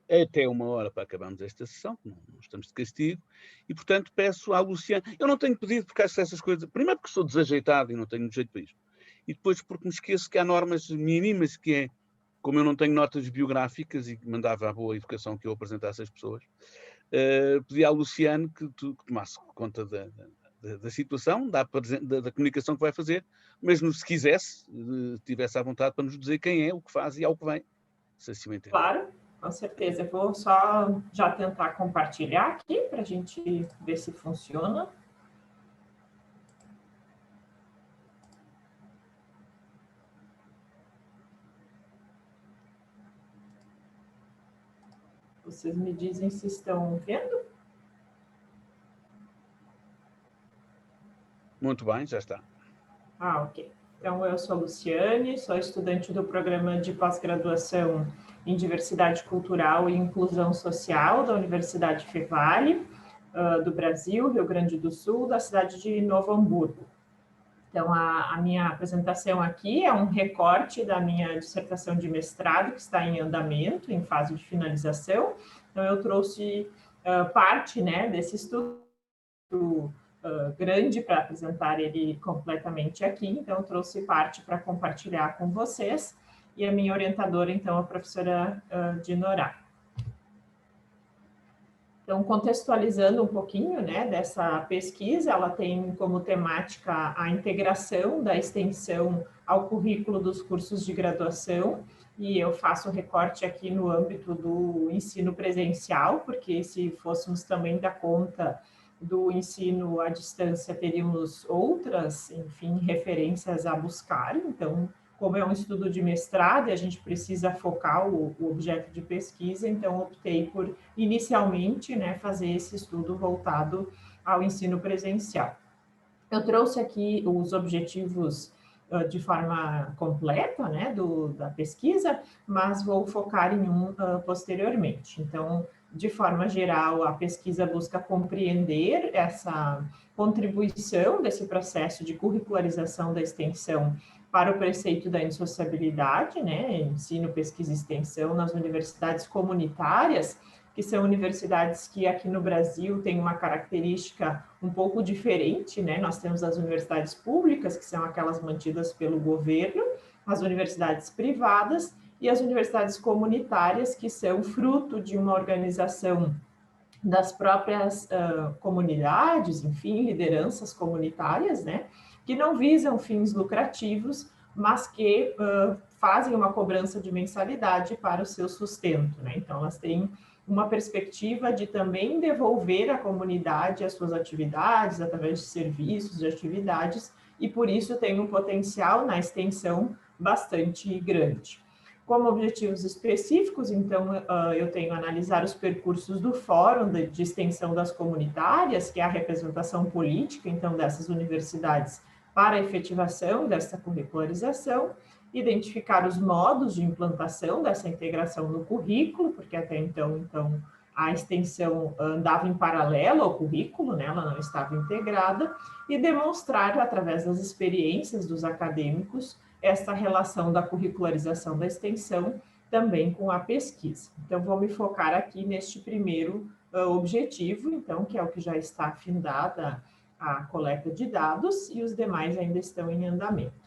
até uma hora para acabarmos esta sessão, não estamos de castigo, e portanto peço à Luciana, eu não tenho pedido porque acho essas coisas, primeiro porque sou desajeitado e não tenho jeito para isto, e depois porque me esqueço que há normas mínimas, que é, como eu não tenho notas biográficas e que mandava a boa educação que eu apresentasse às pessoas, pedi à Luciana que tomasse conta da situação, da comunicação que vai fazer, mesmo se quisesse, tivesse à vontade para nos dizer quem é, o que faz e ao que vem, se assim me entender. Claro, com certeza. Eu vou só já tentar compartilhar aqui para a gente ver se funciona. Vocês me dizem se estão vendo? Muito bem, já está. Ah, ok. Então, eu sou a Luciane, sou estudante do programa de pós-graduação em Diversidade Cultural e Inclusão Social da Universidade Fevale, do Brasil, Rio Grande do Sul, da cidade de Novo Hamburgo. Então, a minha apresentação aqui é um recorte da minha dissertação de mestrado, que está em andamento, em fase de finalização. Então, eu trouxe parte, né, desse estudo grande para apresentar ele completamente aqui, então eu trouxe parte para compartilhar com vocês, e a minha orientadora, então, a professora Dinorá. Então, contextualizando um pouquinho, né, dessa pesquisa, ela tem como temática a integração da extensão ao currículo dos cursos de graduação, e eu faço recorte aqui no âmbito do ensino presencial, porque se fôssemos também dar conta do ensino à distância, teríamos outras, enfim, referências a buscar. Então, como é um estudo de mestrado e a gente precisa focar o objeto de pesquisa, então optei por, inicialmente, né, fazer esse estudo voltado ao ensino presencial. Eu trouxe aqui os objetivos de forma completa, né, da pesquisa, mas vou focar em um posteriormente. Então, de forma geral, a pesquisa busca compreender essa contribuição desse processo de curricularização da extensão para o preceito da indissociabilidade, né, ensino, pesquisa e extensão nas universidades comunitárias, que são universidades que aqui no Brasil têm uma característica um pouco diferente, né? Nós temos as universidades públicas, que são aquelas mantidas pelo governo, as universidades privadas e as universidades comunitárias, que são fruto de uma organização das próprias comunidades, enfim, lideranças comunitárias, né? Que não visam fins lucrativos, mas que fazem uma cobrança de mensalidade para o seu sustento, né? Então, elas têm uma perspectiva de também devolver à comunidade as suas atividades, através de serviços, de atividades, e por isso tem um potencial na extensão bastante grande. Como objetivos específicos, então, eu tenho analisar os percursos do Fórum de Extensão das Comunitárias, que é a representação política, então, dessas universidades para a efetivação dessa curricularização, identificar os modos de implantação dessa integração no currículo, porque até então a extensão andava em paralelo ao currículo, né? Ela não estava integrada, e demonstrar, através das experiências dos acadêmicos, essa relação da curricularização da extensão também com a pesquisa. Então, vou me focar aqui neste primeiro objetivo, então, que é o que já está afindada a coleta de dados, e os demais ainda estão em andamento.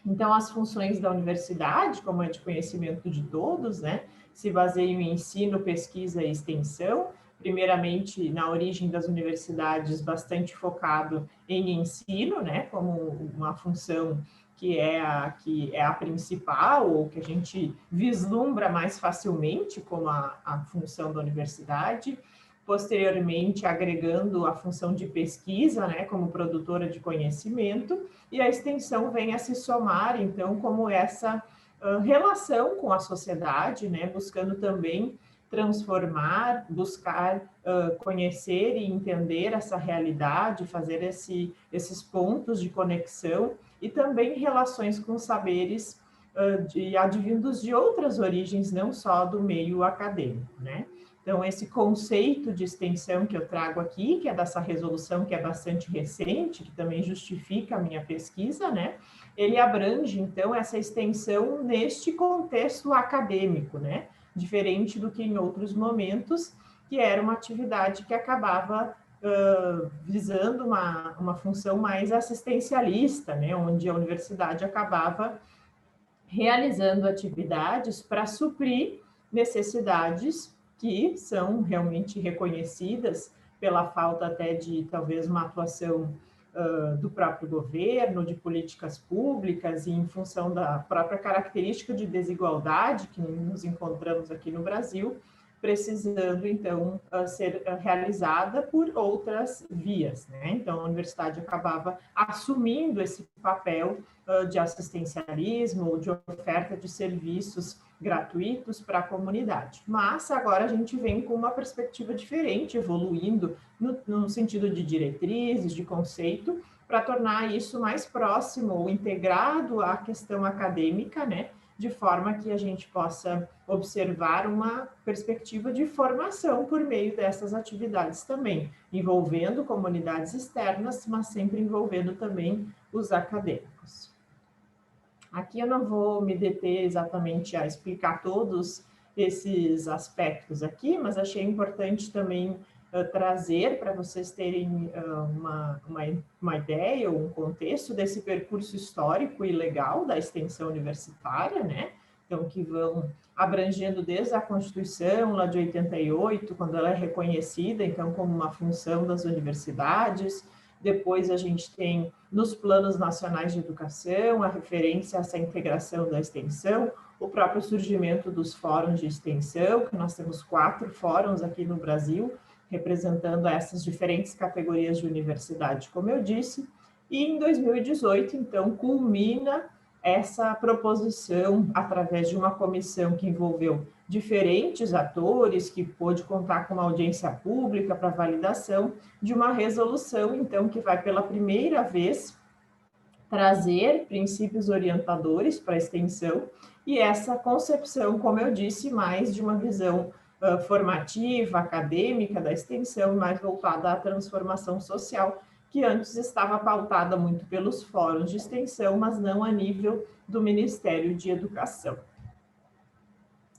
Então, as funções da universidade, como é de conhecimento de todos, né, se baseiam em ensino, pesquisa e extensão, primeiramente na origem das universidades, bastante focado em ensino, né, como uma função que é a principal, ou que a gente vislumbra mais facilmente como a função da universidade, posteriormente agregando a função de pesquisa, né, como produtora de conhecimento, e a extensão vem a se somar, então, como essa relação com a sociedade, né, buscando também transformar, buscar conhecer e entender essa realidade, fazer esses pontos de conexão e também relações com saberes advindos de outras origens, não só do meio acadêmico, né? Então, esse conceito de extensão que eu trago aqui, que é dessa resolução que é bastante recente, que também justifica a minha pesquisa, né? Ele abrange, então, essa extensão neste contexto acadêmico, né? Diferente do que em outros momentos, que era uma atividade que acabava visando uma função mais assistencialista, né? Onde a universidade acabava realizando atividades para suprir necessidades que são realmente reconhecidas pela falta até de talvez uma atuação do próprio governo, de políticas públicas e em função da própria característica de desigualdade que nos encontramos aqui no Brasil, precisando, então, ser realizada por outras vias, né? Então, a universidade acabava assumindo esse papel de assistencialismo ou de oferta de serviços gratuitos para a comunidade. Mas agora a gente vem com uma perspectiva diferente, evoluindo no sentido de diretrizes, de conceito, para tornar isso mais próximo ou integrado à questão acadêmica, né? De forma que a gente possa observar uma perspectiva de formação por meio dessas atividades também, envolvendo comunidades externas, mas sempre envolvendo também os acadêmicos. Aqui eu não vou me deter exatamente a explicar todos esses aspectos aqui, mas achei importante também trazer para vocês terem uma ideia ou um contexto desse percurso histórico e legal da extensão universitária, né? Então, que vão abrangendo desde a Constituição, lá de 88, quando ela é reconhecida, então, como uma função das universidades. Depois a gente tem, nos planos nacionais de educação, a referência a essa integração da extensão, o próprio surgimento dos fóruns de extensão, que nós temos 4 fóruns aqui no Brasil, representando essas diferentes categorias de universidade, como eu disse, e em 2018, então, culmina essa proposição através de uma comissão que envolveu diferentes atores, que pôde contar com uma audiência pública para validação de uma resolução, então, que vai pela primeira vez trazer princípios orientadores para a extensão e essa concepção, como eu disse, mais de uma visão formativa, acadêmica da extensão, mais voltada à transformação social, que antes estava pautada muito pelos fóruns de extensão, mas não a nível do Ministério de Educação.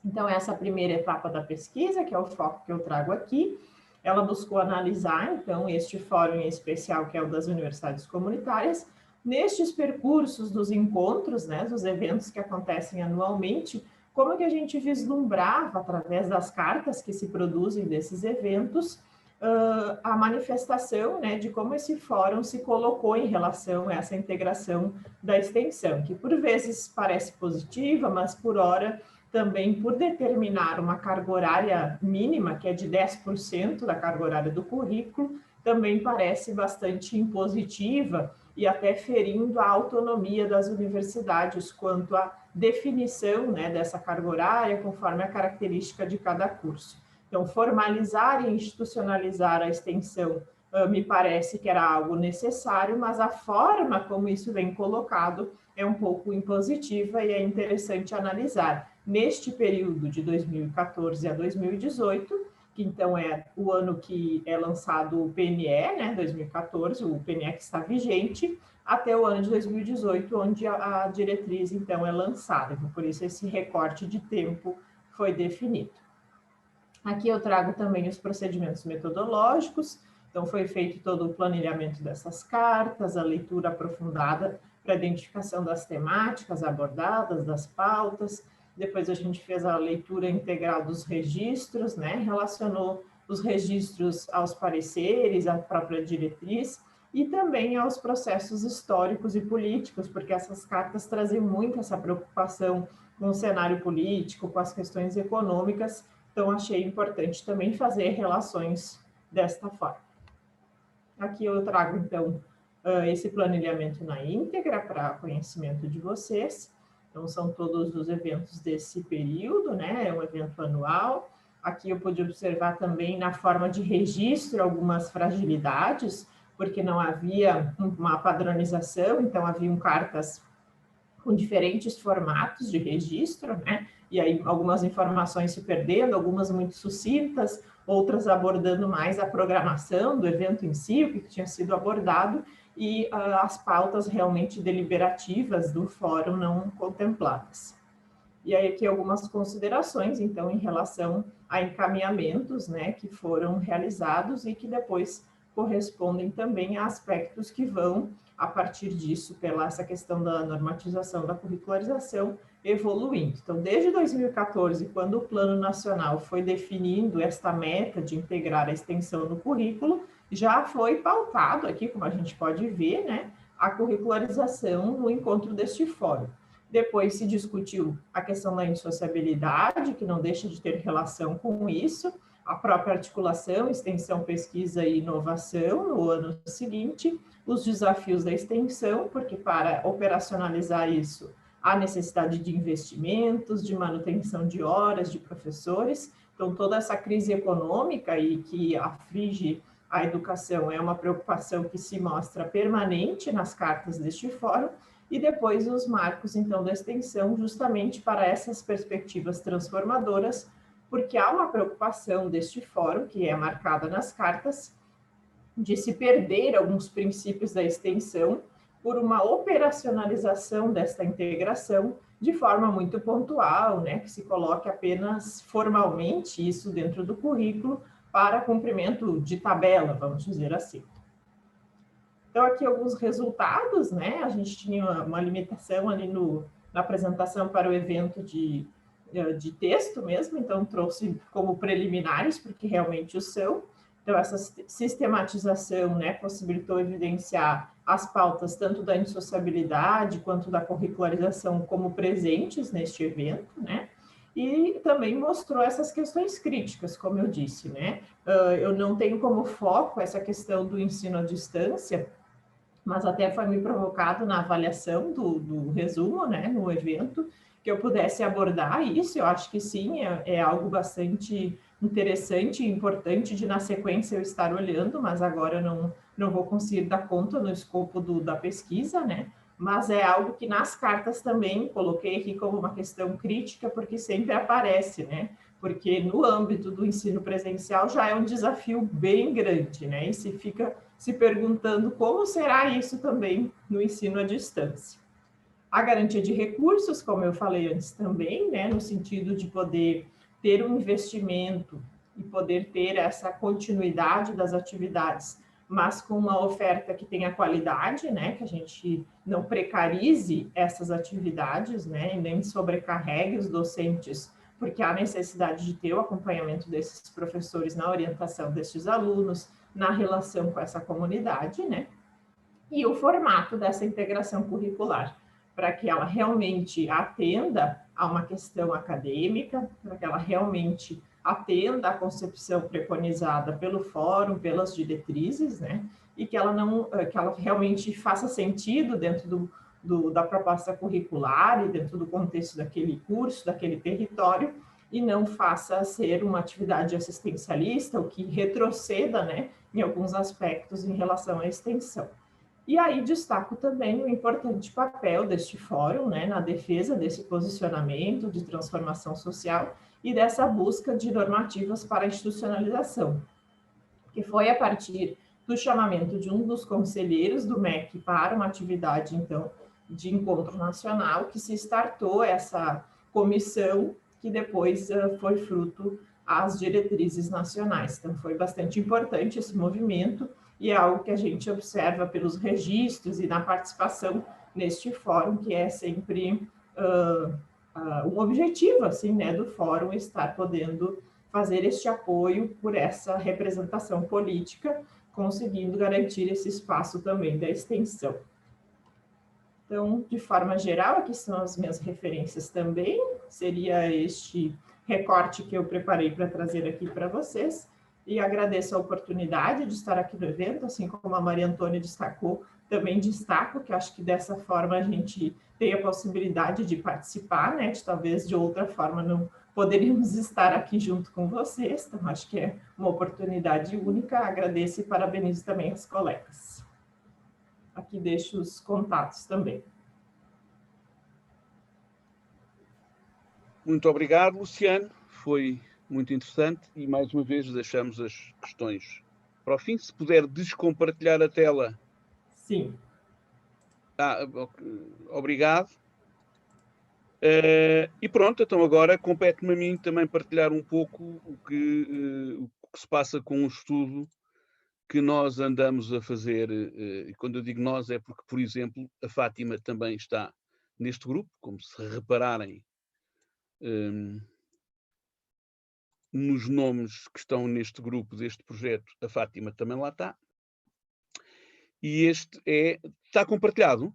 Então, essa primeira etapa da pesquisa, que é o foco que eu trago aqui, ela buscou analisar, então, este fórum em especial, que é o das universidades comunitárias, nestes percursos dos encontros, né, dos eventos que acontecem anualmente, como que a gente vislumbrava, através das cartas que se produzem desses eventos, a manifestação, né, de como esse fórum se colocou em relação a essa integração da extensão, que por vezes parece positiva, mas por hora também por determinar uma carga horária mínima, que é de 10% da carga horária do currículo, também parece bastante impositiva e até ferindo a autonomia das universidades quanto à definição, né, dessa carga horária conforme a característica de cada curso. Então, formalizar e institucionalizar a extensão me parece que era algo necessário, mas a forma como isso vem colocado é um pouco impositiva e é interessante analisar. Neste período de 2014 a 2018, que então é o ano que é lançado o PNE, né, 2014, o PNE que está vigente, até o ano de 2018, onde a diretriz, então, é lançada. Então, por isso, esse recorte de tempo foi definido. Aqui eu trago também os procedimentos metodológicos, então foi feito todo o planilhamento dessas cartas, a leitura aprofundada para a identificação das temáticas abordadas, das pautas, depois a gente fez a leitura integral dos registros, né, relacionou os registros aos pareceres, à própria diretriz, e também aos processos históricos e políticos, porque essas cartas trazem muito essa preocupação com o cenário político, com as questões econômicas, então achei importante também fazer relações desta forma. Aqui eu trago, então, esse planilhamento na íntegra para conhecimento de vocês. Então, são todos os eventos desse período, né? É um evento anual. Aqui eu pude observar também na forma de registro algumas fragilidades, porque não havia uma padronização, então haviam cartas com diferentes formatos de registro, né? E aí algumas informações se perdendo, algumas muito sucintas, outras abordando mais a programação do evento em si, o que tinha sido abordado, e as pautas realmente deliberativas do fórum não contempladas. E aí aqui algumas considerações, então, em relação a encaminhamentos, né, que foram realizados e que depois correspondem também a aspectos que vão, a partir disso, pela essa questão da normatização, da curricularização, evoluindo. Então, desde 2014, quando o Plano Nacional foi definindo esta meta de integrar a extensão no currículo, já foi pautado aqui, como a gente pode ver, né, a curricularização no encontro deste fórum. Depois se discutiu a questão da indissociabilidade, que não deixa de ter relação com isso, a própria articulação, extensão, pesquisa e inovação no ano seguinte, os desafios da extensão, porque para operacionalizar isso, há necessidade de investimentos, de manutenção de horas, de professores. Então, toda essa crise econômica e que aflige a educação é uma preocupação que se mostra permanente nas cartas deste fórum, e depois os marcos, então, da extensão, justamente para essas perspectivas transformadoras, porque há uma preocupação deste fórum, que é marcada nas cartas, de se perder alguns princípios da extensão por uma operacionalização desta integração de forma muito pontual, né, que se coloque apenas formalmente isso dentro do currículo para cumprimento de tabela, vamos dizer assim. Então, aqui alguns resultados, né? A gente tinha uma limitação ali na apresentação para o evento de texto mesmo, então trouxe como preliminares, porque realmente o são. Então, essa sistematização, né, possibilitou evidenciar as pautas tanto da indissociabilidade quanto da curricularização como presentes neste evento, né? E também mostrou essas questões críticas, como eu disse, né? Eu não tenho como foco essa questão do ensino à distância, mas até foi me provocado na avaliação do resumo, né, no evento, que eu pudesse abordar isso. Eu acho que sim, é algo bastante interessante e importante de, na sequência, eu estar olhando, mas agora eu não vou conseguir dar conta no escopo da pesquisa, né? Mas é algo que nas cartas também coloquei aqui como uma questão crítica, porque sempre aparece, né? Porque no âmbito do ensino presencial já é um desafio bem grande, né? E se fica se perguntando como será isso também no ensino à distância. A garantia de recursos, como eu falei antes também, né? No sentido de poder ter um investimento e poder ter essa continuidade das atividades, mas com uma oferta que tenha qualidade, né? Que a gente não precarize essas atividades, né? E nem sobrecarregue os docentes, porque há necessidade de ter o acompanhamento desses professores na orientação desses alunos, na relação com essa comunidade, né? E o formato dessa integração curricular, para que ela realmente atenda a uma questão acadêmica, para que ela realmente atenda à concepção preconizada pelo fórum, pelas diretrizes, né? E que ela realmente faça sentido dentro da proposta curricular e dentro do contexto daquele curso, daquele território, e não faça ser uma atividade assistencialista, o que retroceda, né, em alguns aspectos em relação à extensão. E aí destaco também o importante papel deste fórum, né, na defesa desse posicionamento de transformação social e dessa busca de normativas para a institucionalização, que foi a partir do chamamento de um dos conselheiros do MEC para uma atividade, então, de encontro nacional, que se startou essa comissão, que depois foi fruto às diretrizes nacionais. Então, foi bastante importante esse movimento, e é algo que a gente observa pelos registros e na participação neste fórum, que é sempre um objetivo, assim, né, do fórum estar podendo fazer este apoio por essa representação política, conseguindo garantir esse espaço também da extensão. Então, de forma geral, aqui são as minhas referências também, seria este recorte que eu preparei para trazer aqui para vocês, e agradeço a oportunidade de estar aqui no evento, assim como a Maria Antônia destacou, também destaco que acho que dessa forma a gente tem a possibilidade de participar, né, de talvez de outra forma não poderíamos estar aqui junto com vocês, então acho que é uma oportunidade única. Agradeço e parabenizo também as colegas. Aqui deixo os contatos também. Muito obrigado, Luciano. Foi muito interessante e, mais uma vez, deixamos as questões para o fim. Se puder descompartilhar a tela. Sim. Obrigado. E pronto, então agora compete-me a mim também partilhar um pouco o que se passa com o estudo que nós andamos a fazer. E quando eu digo nós é porque, por exemplo, a Fátima também está neste grupo, como se repararem nos nomes que estão neste grupo deste projeto, a Fátima também lá está. E este está compartilhado?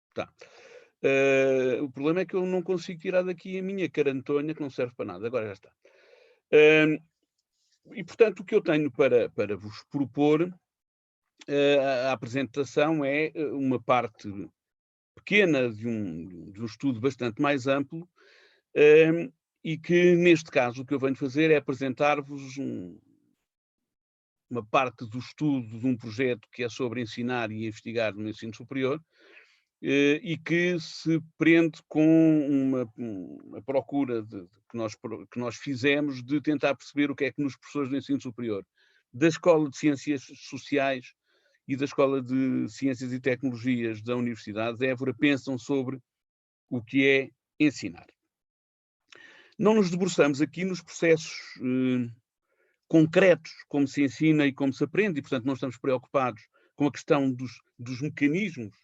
Está. O problema é que eu não consigo tirar daqui a minha carantonha, que não serve para nada. Agora já está. E, portanto, o que eu tenho para vos propor, a apresentação é uma parte pequena de um estudo bastante mais amplo, e que, neste caso, o que eu venho fazer é apresentar-vos uma parte do estudo de um projeto que é sobre ensinar e investigar no ensino superior, e que se prende com uma procura que nós fizemos de tentar perceber o que é que nos professores do ensino superior da Escola de Ciências Sociais e da Escola de Ciências e Tecnologias da Universidade de Évora pensam sobre o que é ensinar. Não nos debruçamos aqui nos processos concretos, como se ensina e como se aprende, e, portanto, não estamos preocupados com a questão dos mecanismos,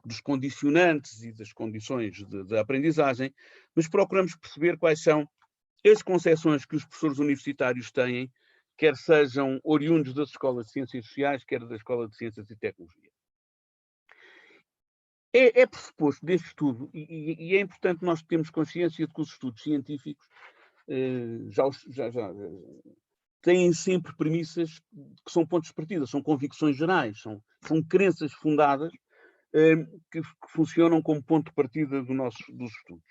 dos condicionantes e das condições de aprendizagem, mas procuramos perceber quais são as concepções que os professores universitários têm, quer sejam oriundos das escolas de ciências sociais, quer da Escola de Ciências e Tecnologia. É pressuposto deste estudo, e é importante nós termos consciência de que os estudos científicos já têm sempre premissas que são pontos de partida, são convicções gerais, são crenças fundadas que funcionam como ponto de partida dos estudos.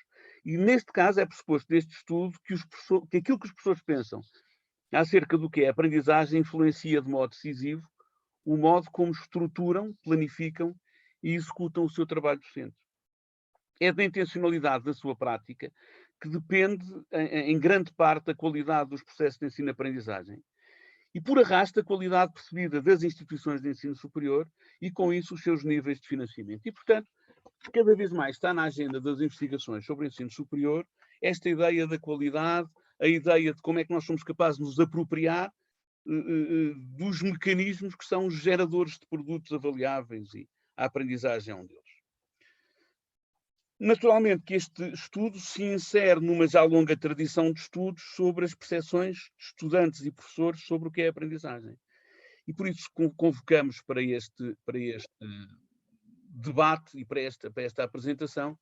E neste caso é pressuposto deste estudo que aquilo que os professores pensam acerca do que é a aprendizagem influencia de modo decisivo o modo como estruturam, planificam e executam o seu trabalho docente. É da intencionalidade da sua prática que depende, em grande parte, a qualidade dos processos de ensino-aprendizagem. E, por arrasto, a qualidade percebida das instituições de ensino superior e, com isso, os seus níveis de financiamento. E, portanto, cada vez mais está na agenda das investigações sobre o ensino superior esta ideia da qualidade, a ideia de como é que nós somos capazes de nos apropriar dos mecanismos que são os geradores de produtos avaliáveis, e a aprendizagem é um deles. Naturalmente que este estudo se insere numa já longa tradição de estudos sobre as percepções de estudantes e professores sobre o que é a aprendizagem. E por isso convocamos para este debate e para esta apresentação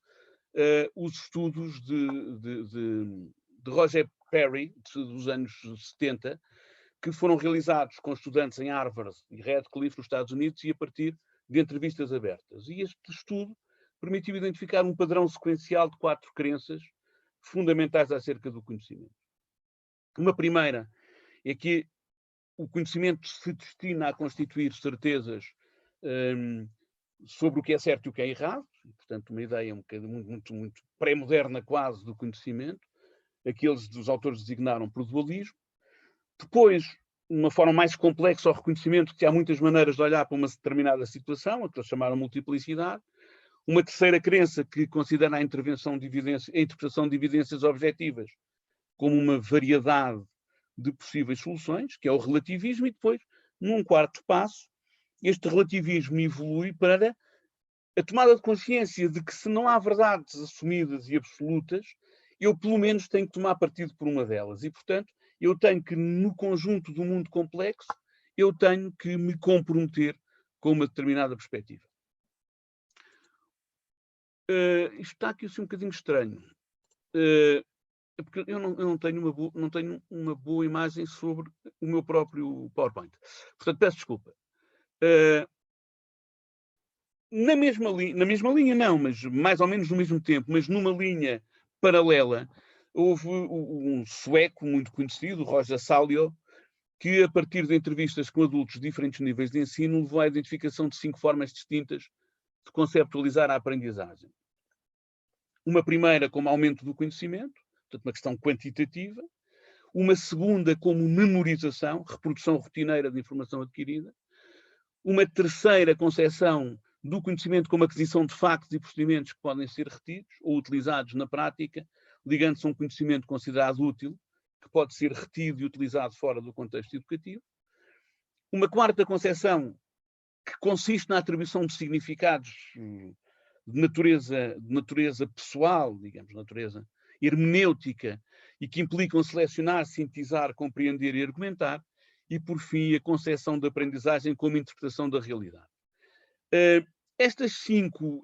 os estudos de Roger Perry, dos anos 70, que foram realizados com estudantes em Harvard e Radcliffe, nos Estados Unidos, e a partir de entrevistas abertas. E este estudo permitiu identificar um padrão sequencial de 4 crenças fundamentais acerca do conhecimento. Uma primeira é que o conhecimento se destina a constituir certezas sobre o que é certo e o que é errado, e, portanto, uma ideia muito pré-moderna quase do conhecimento, aqueles dos autores designaram por dualismo. Depois, uma forma mais complexa ao reconhecimento, que há muitas maneiras de olhar para uma determinada situação, a que eles chamaram multiplicidade. Uma terceira crença que considera a interpretação de evidências objetivas como uma variedade de possíveis soluções, que é o relativismo, e depois, num quarto passo, este relativismo evolui para a tomada de consciência de que, se não há verdades assumidas e absolutas, eu pelo menos tenho que tomar partido por uma delas. E, portanto, eu tenho que, no conjunto do mundo complexo, eu tenho que me comprometer com uma determinada perspectiva. Isto está aqui assim um bocadinho estranho, porque eu não tenho uma boa imagem sobre o meu próprio PowerPoint. Portanto, peço desculpa. Na mesma linha não, mas mais ou menos no mesmo tempo, mas numa linha paralela, houve um sueco muito conhecido, Roger Salio, que a partir de entrevistas com adultos de diferentes níveis de ensino levou à identificação de 5 formas distintas de conceptualizar a aprendizagem. Uma primeira como aumento do conhecimento, portanto uma questão quantitativa. Uma segunda como memorização, reprodução rotineira de informação adquirida. Uma terceira concepção do conhecimento como aquisição de factos e procedimentos que podem ser retidos ou utilizados na prática, ligando-se a um conhecimento considerado útil, que pode ser retido e utilizado fora do contexto educativo. Uma quarta concepção que consiste na atribuição de significados de natureza pessoal, digamos, natureza hermenêutica, e que implicam selecionar, sintetizar, compreender e argumentar. E, por fim, a concepção da aprendizagem como interpretação da realidade. Estas cinco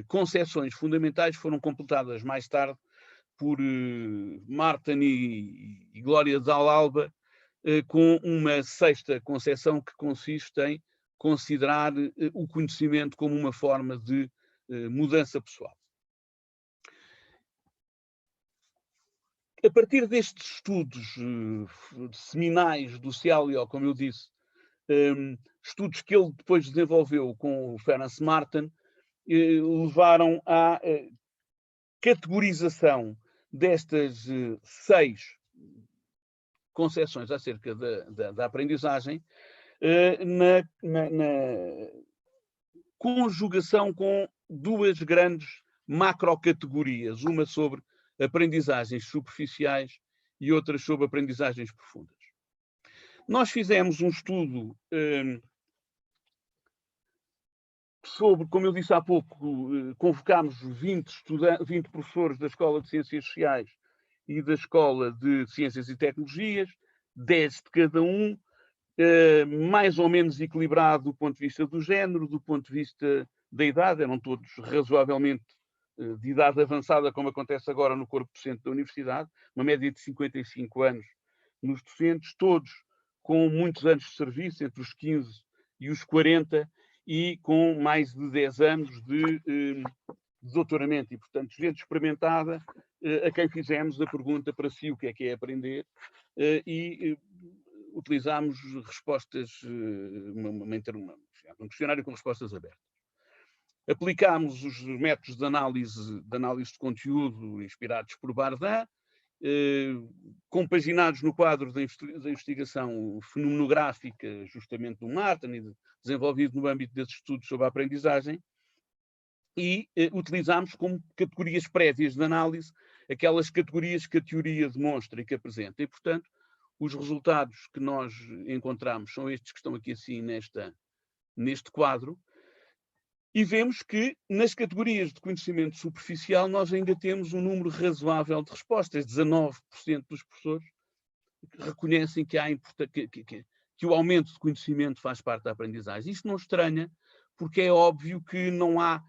concepções fundamentais foram completadas mais tarde por Martin e Glória Dallalba, com uma sexta concepção que consiste em considerar o conhecimento como uma forma de mudança pessoal. A partir destes estudos seminais do Salio, como eu disse, estudos que ele depois desenvolveu com o Ferenc Martin, levaram à categorização destas 6 concepções acerca da aprendizagem na conjugação com 2 grandes macrocategorias, uma sobre aprendizagens superficiais e outras sobre aprendizagens profundas. Nós fizemos um estudo sobre, como eu disse há pouco, convocámos 20 professores da Escola de Ciências Sociais e da Escola de Ciências e Tecnologias, 10 de cada um, mais ou menos equilibrado do ponto de vista do género, do ponto de vista da idade, eram todos razoavelmente de idade avançada, como acontece agora no corpo docente da universidade, uma média de 55 anos nos docentes, todos com muitos anos de serviço, entre os 15 e os 40, e com mais de 10 anos de doutoramento, e, portanto, gente experimentada, a quem fizemos a pergunta para si o que é aprender, e utilizámos respostas, um questionário com respostas abertas. Aplicámos os métodos de análise de conteúdo inspirados por Bardin, compaginados no quadro da investigação fenomenográfica, justamente do Martin, e desenvolvido no âmbito desses estudos sobre a aprendizagem, e utilizámos como categorias prévias de análise aquelas categorias que a teoria demonstra e que apresenta. E, portanto, os resultados que nós encontramos são estes que estão aqui assim neste quadro. E vemos que, nas categorias de conhecimento superficial, nós ainda temos um número razoável de respostas. 19% dos professores reconhecem que o aumento de conhecimento faz parte da aprendizagem. Isto não estranha, porque é óbvio que não há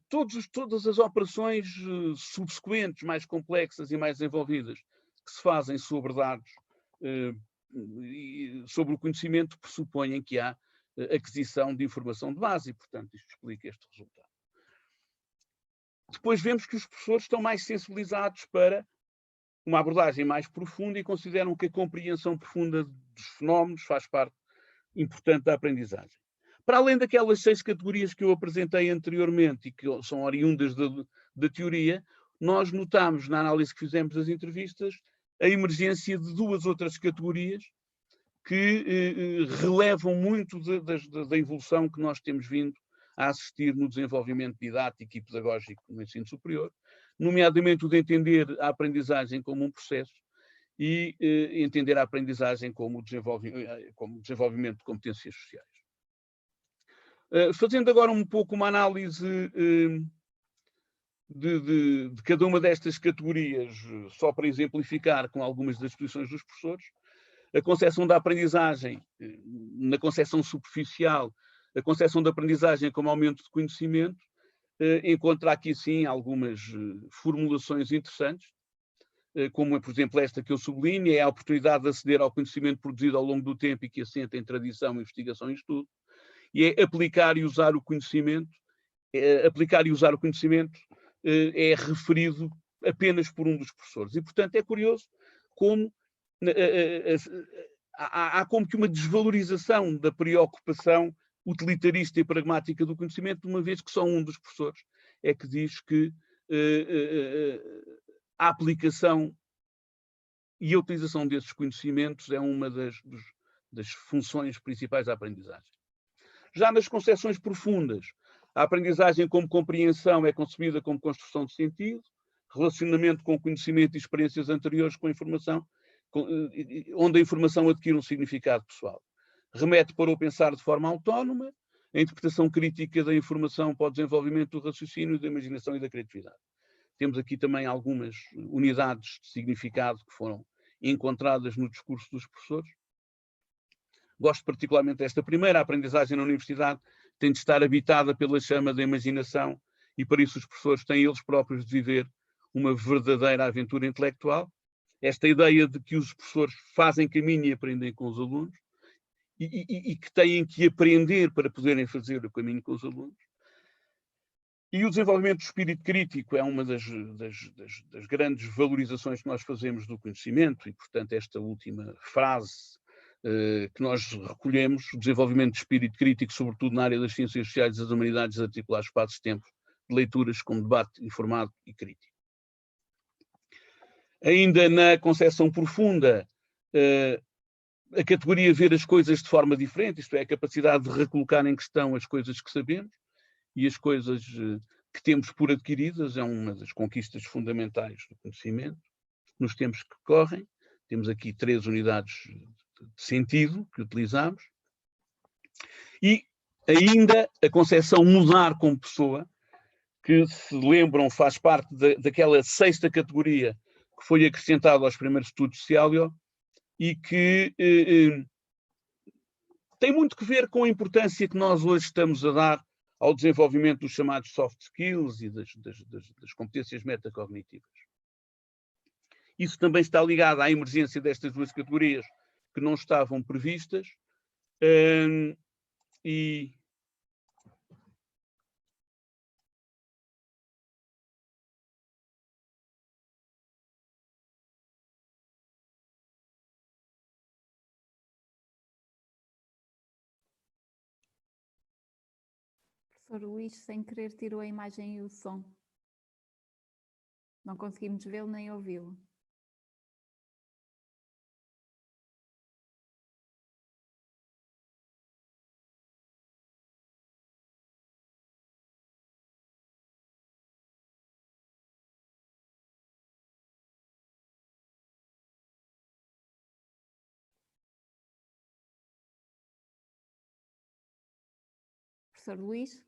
todas as operações subsequentes, mais complexas e mais desenvolvidas, que se fazem sobre dados, sobre o conhecimento, pressupõem que há aquisição de informação de base, e, portanto, isto explica este resultado. Depois vemos que os professores estão mais sensibilizados para uma abordagem mais profunda e consideram que a compreensão profunda dos fenómenos faz parte importante da aprendizagem. Para além daquelas 6 categorias que eu apresentei anteriormente e que são oriundas da teoria, nós notamos, na análise que fizemos das entrevistas, a emergência de 2 outras categorias que relevam muito da evolução que nós temos vindo a assistir no desenvolvimento didático e pedagógico no ensino superior, nomeadamente o de entender a aprendizagem como um processo e entender a aprendizagem como desenvolvimento de competências sociais. Fazendo agora um pouco uma análise de cada uma destas categorias, só para exemplificar com algumas das posições dos professores, a concepção da aprendizagem, na concepção superficial, a concepção da aprendizagem como aumento de conhecimento, encontra aqui sim algumas formulações interessantes, como por exemplo esta que eu sublinho, é a oportunidade de aceder ao conhecimento produzido ao longo do tempo e que assenta em tradição, investigação e estudo, e é aplicar e usar o conhecimento, é referido apenas por um dos professores. E, portanto, é curioso como há como que uma desvalorização da preocupação utilitarista e pragmática do conhecimento, uma vez que só um dos professores é que diz que a aplicação e a utilização desses conhecimentos é uma das funções principais da aprendizagem. Já nas concepções profundas, a aprendizagem como compreensão é concebida como construção de sentido, relacionamento com conhecimento e experiências anteriores com a informação, onde a informação adquire um significado pessoal. Remete para o pensar de forma autónoma, a interpretação crítica da informação para o desenvolvimento do raciocínio, da imaginação e da criatividade. Temos aqui também algumas unidades de significado que foram encontradas no discurso dos professores. Gosto particularmente desta primeira. A aprendizagem na universidade tem de estar habitada pela chama da imaginação e, para isso, os professores têm eles próprios de viver uma verdadeira aventura intelectual. Esta ideia de que os professores fazem caminho e aprendem com os alunos e que têm que aprender para poderem fazer o caminho com os alunos. E o desenvolvimento do espírito crítico é uma das grandes valorizações que nós fazemos do conhecimento e, portanto, esta última frase que nós recolhemos, o desenvolvimento de espírito crítico, sobretudo na área das ciências sociais e das humanidades, articular espaços-tempos de leituras com debate informado e crítico. Ainda na concepção profunda, a categoria ver as coisas de forma diferente, isto é, a capacidade de recolocar em questão as coisas que sabemos e as coisas que temos por adquiridas, é uma das conquistas fundamentais do conhecimento. Nos tempos que correm, temos aqui 3 unidades de sentido que utilizamos. E ainda a concepção mudar como pessoa, que, se lembram, faz parte daquela 6ª categoria que foi acrescentada aos primeiros estudos de Cialio e que tem muito que ver com a importância que nós hoje estamos a dar ao desenvolvimento dos chamados soft skills e das competências metacognitivas. Isso também está ligado à emergência destas 2 categorias que não estavam previstas e Professor Luís, sem querer, tirou a imagem e o som. Não conseguimos vê-lo nem ouvi-lo. Professor Luís?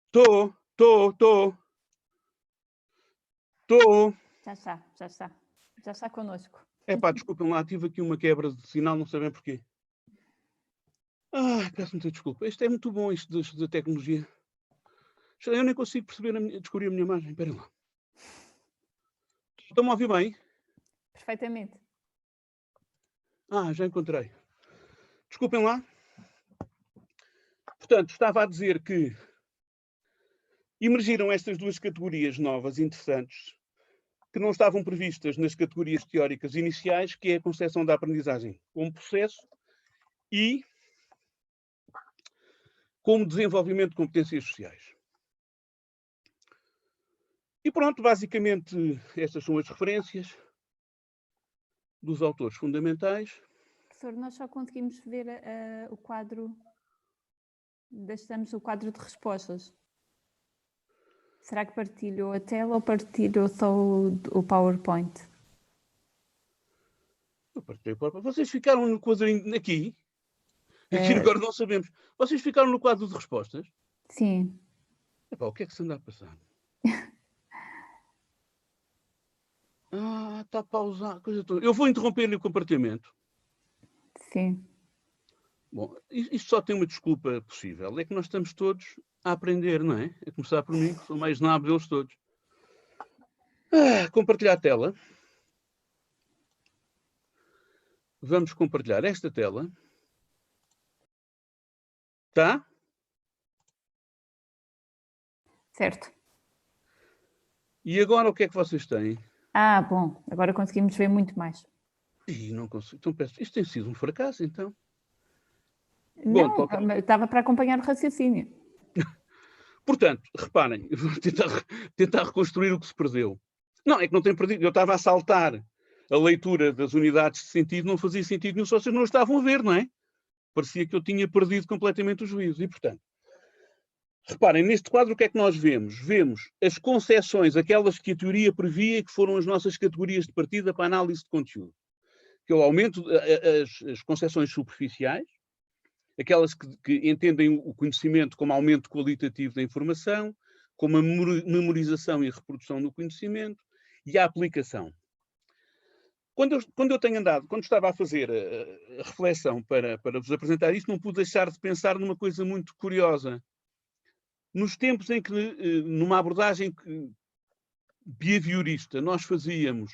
Estou. Já está connosco. Epá, desculpem lá, tive aqui uma quebra de sinal, não sabem porquê. Peço muita desculpa. Isto é muito bom, isto da tecnologia. Eu nem consigo perceber descobrir a minha imagem. Esperem lá. Estão-me a ouvir bem? Perfeitamente. Já encontrei. Desculpem lá. Portanto, estava a dizer que emergiram estas 2 categorias novas, interessantes, que não estavam previstas nas categorias teóricas iniciais, que é a concepção da aprendizagem como processo e como desenvolvimento de competências sociais. E pronto, basicamente, estas são as referências dos autores fundamentais. Professor, nós só conseguimos ver o quadro, deixamos o quadro de respostas. Será que partilhou a tela ou partilhou só o PowerPoint? Eu partilhei o PowerPoint. Vocês ficaram no quadrinho aqui? Aqui agora não sabemos. Vocês ficaram no quadro de respostas? Sim. Epá, o que é que se anda a passar? Está pausado. Eu vou interromper-lhe o compartilhamento. Sim. Bom, isto só tem uma desculpa possível. É que nós estamos todos a aprender, não é? A começar por mim, que sou mais nabo deles todos. Compartilhar a tela. vamos compartilhar esta tela. Tá? Certo. E agora o que é que vocês têm? Ah, bom, agora conseguimos ver muito mais. Ih, não consigo. Então, peço, isto tem sido um fracasso, então. Não, Bom, estava para acompanhar o raciocínio. portanto, reparem, eu vou tentar reconstruir o que se perdeu. Não, é que não tem perdido. Eu estava a saltar a leitura das unidades de sentido, não fazia sentido nenhum, só vocês não estavam a ver, não é? Parecia que eu tinha perdido completamente o juízo. E, portanto, reparem, neste quadro o que é que nós vemos? Vemos as concepções, aquelas que a teoria previa e que foram as nossas categorias de partida para a análise de conteúdo. Que é o aumento, as concepções superficiais, aquelas que entendem o conhecimento como aumento qualitativo da informação, como a memorização e reprodução do conhecimento, e a aplicação. Quando eu tenho andado, quando estava a fazer a reflexão para vos apresentar isto, não pude deixar de pensar numa coisa muito curiosa. Nos tempos em que, numa abordagem behaviorista, nós fazíamos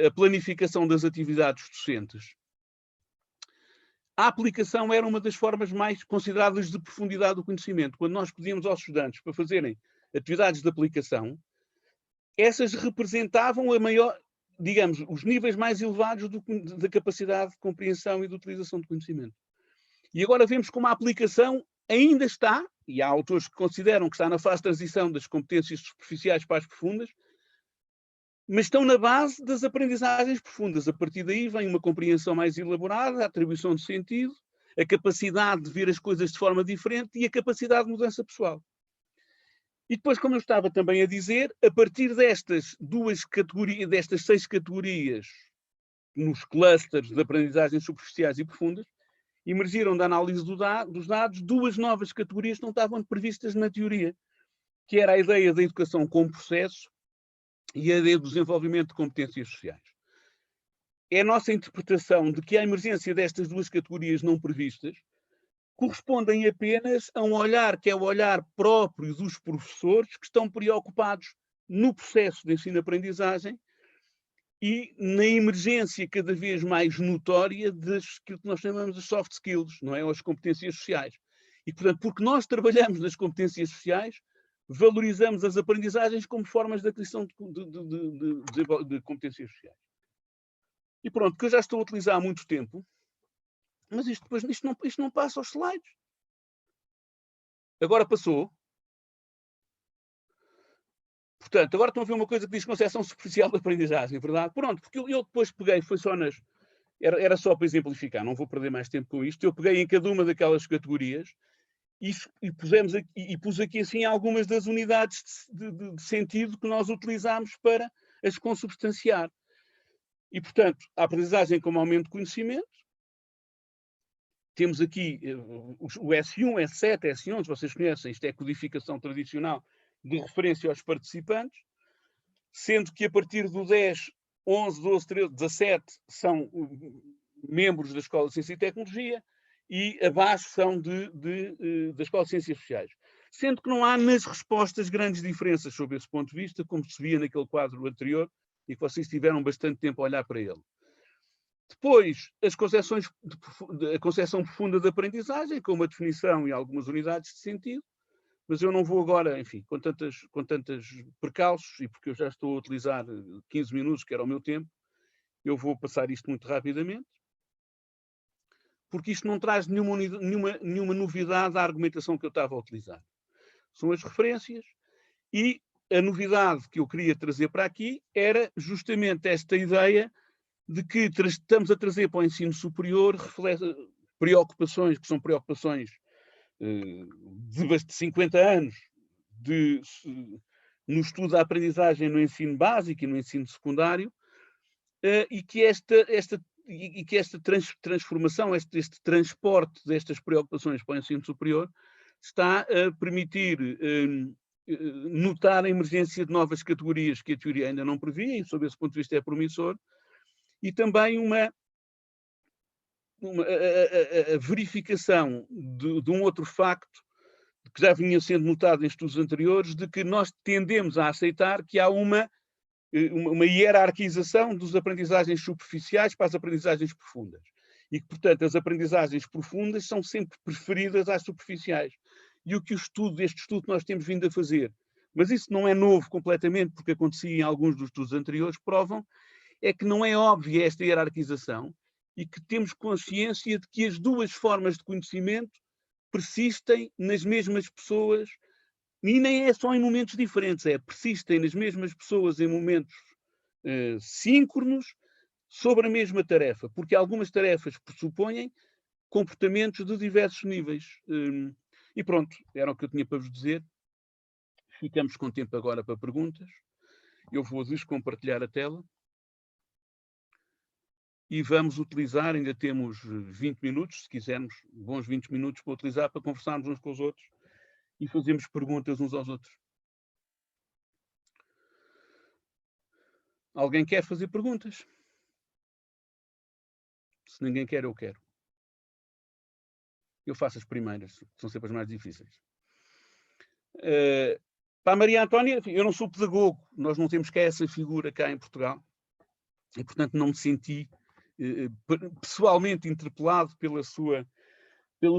a planificação das atividades docentes, a aplicação era uma das formas mais consideradas de profundidade do conhecimento. Quando nós pedíamos aos estudantes para fazerem atividades de aplicação, essas representavam a maior, digamos, os níveis mais elevados da capacidade de compreensão e de utilização de conhecimento. E agora vemos como a aplicação ainda está, e há autores que consideram que está na fase de transição das competências superficiais para as profundas, mas estão na base das aprendizagens profundas. A partir daí vem uma compreensão mais elaborada, a atribuição de sentido, a capacidade de ver as coisas de forma diferente e a capacidade de mudança pessoal. E depois, como eu estava também a dizer, a partir destas destas 6 categorias nos clusters de aprendizagens superficiais e profundas, emergiram da análise dos dados 2 novas categorias que não estavam previstas na teoria, que era a ideia da educação como processo e a ideia do desenvolvimento de competências sociais. É a nossa interpretação de que a emergência destas 2 categorias não previstas correspondem apenas a um olhar que é o olhar próprio dos professores que estão preocupados no processo de ensino-aprendizagem e na emergência cada vez mais notória das que nós chamamos de soft skills, não é? Ou as competências sociais. E, portanto, porque nós trabalhamos nas competências sociais, valorizamos as aprendizagens como formas de aquisição de competências sociais. E pronto, que eu já estou a utilizar há muito tempo, mas isto não passa aos slides. Agora passou. Portanto, agora estão a ver uma coisa que diz concepção superficial da aprendizagem, verdade? Pronto, porque eu depois peguei, foi só nas... Era só para exemplificar, não vou perder mais tempo com isto. Eu peguei em cada uma daquelas categorias e pus aqui assim algumas das unidades de sentido que nós utilizámos para as consubstanciar. E, portanto, a aprendizagem como aumento de conhecimento. Temos aqui o S1, S7, S11, vocês conhecem, isto é a codificação tradicional de referência aos participantes, sendo que a partir do 10, 11, 12, 13, 17 são membros da Escola de Ciência e Tecnologia e abaixo são da Escola de Ciências Sociais. Sendo que não há nas respostas grandes diferenças sob esse ponto de vista, como se via naquele quadro anterior e que vocês tiveram bastante tempo a olhar para ele. Depois, a concepção profunda da aprendizagem, com uma definição e algumas unidades de sentido, mas eu não vou agora, enfim, com tantos precalços, e porque eu já estou a utilizar 15 minutos, que era o meu tempo, eu vou passar isto muito rapidamente, porque isto não traz nenhuma novidade à argumentação que eu estava a utilizar. São as referências, e a novidade que eu queria trazer para aqui era justamente esta ideia de que estamos a trazer para o ensino superior preocupações que são preocupações de 50 anos no estudo da aprendizagem no ensino básico e no ensino secundário, e que esta transformação, este transporte destas preocupações para o ensino superior está a permitir notar a emergência de novas categorias que a teoria ainda não previa, e sob esse ponto de vista é promissor, e também a verificação de um outro facto que já vinha sendo notado em estudos anteriores, de que nós tendemos a aceitar que há uma uma hierarquização das aprendizagens superficiais para as aprendizagens profundas. E que, portanto, as aprendizagens profundas são sempre preferidas às superficiais. E o que este estudo que nós temos vindo a fazer, mas isso não é novo completamente, porque acontecia em alguns dos estudos anteriores, provam, é que não é óbvia esta hierarquização e que temos consciência de que as duas formas de conhecimento persistem nas mesmas pessoas, e nem é só em momentos diferentes, persistem nas mesmas pessoas em momentos síncronos sobre a mesma tarefa, porque algumas tarefas pressupõem comportamentos de diversos níveis. E pronto, era o que eu tinha para vos dizer. Ficamos com tempo agora para perguntas. Eu vou-vos compartilhar a tela. E vamos utilizar, ainda temos 20 minutos, se quisermos, bons 20 minutos para utilizar, para conversarmos uns com os outros e fazermos perguntas uns aos outros. Alguém quer fazer perguntas? Se ninguém quer, eu quero. Eu faço as primeiras, que são sempre as mais difíceis. Para a Maria Antónia, eu não sou pedagogo, nós não temos cá essa figura cá em Portugal, e portanto não me senti pessoalmente interpelado pelo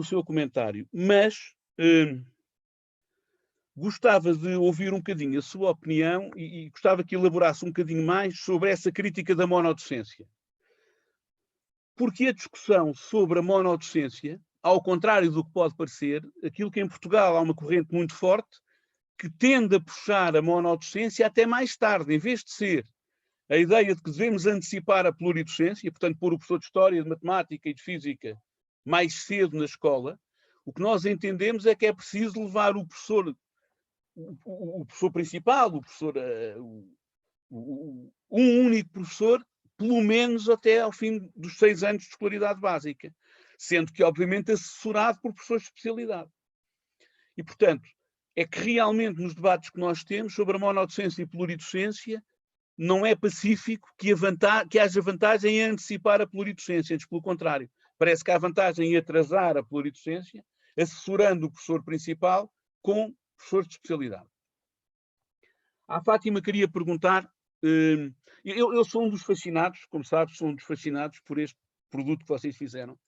seu comentário, mas gostava de ouvir um bocadinho a sua opinião e gostava que elaborasse um bocadinho mais sobre essa crítica da monodocência. Porque a discussão sobre a monodocência, ao contrário do que pode parecer, aquilo que em Portugal há uma corrente muito forte que tende a puxar a monodocência até mais tarde, em vez de ser a ideia de que devemos antecipar a pluridocência, portanto pôr o professor de História, de Matemática e de Física mais cedo na escola, o que nós entendemos é que é preciso levar o professor principal, um único professor, pelo menos até ao fim dos 6 anos de escolaridade básica, sendo que, obviamente, assessorado por professores de especialidade. E, portanto, é que realmente nos debates que nós temos sobre a monodocência e pluridocência, não é pacífico que haja vantagem em antecipar a pluridocência, antes pelo contrário. Parece que há vantagem em atrasar a pluridocência, assessorando o professor principal com professores de especialidade. A Fátima queria perguntar, eu sou um dos fascinados, como sabes, sou um dos fascinados por este produto que vocês fizeram,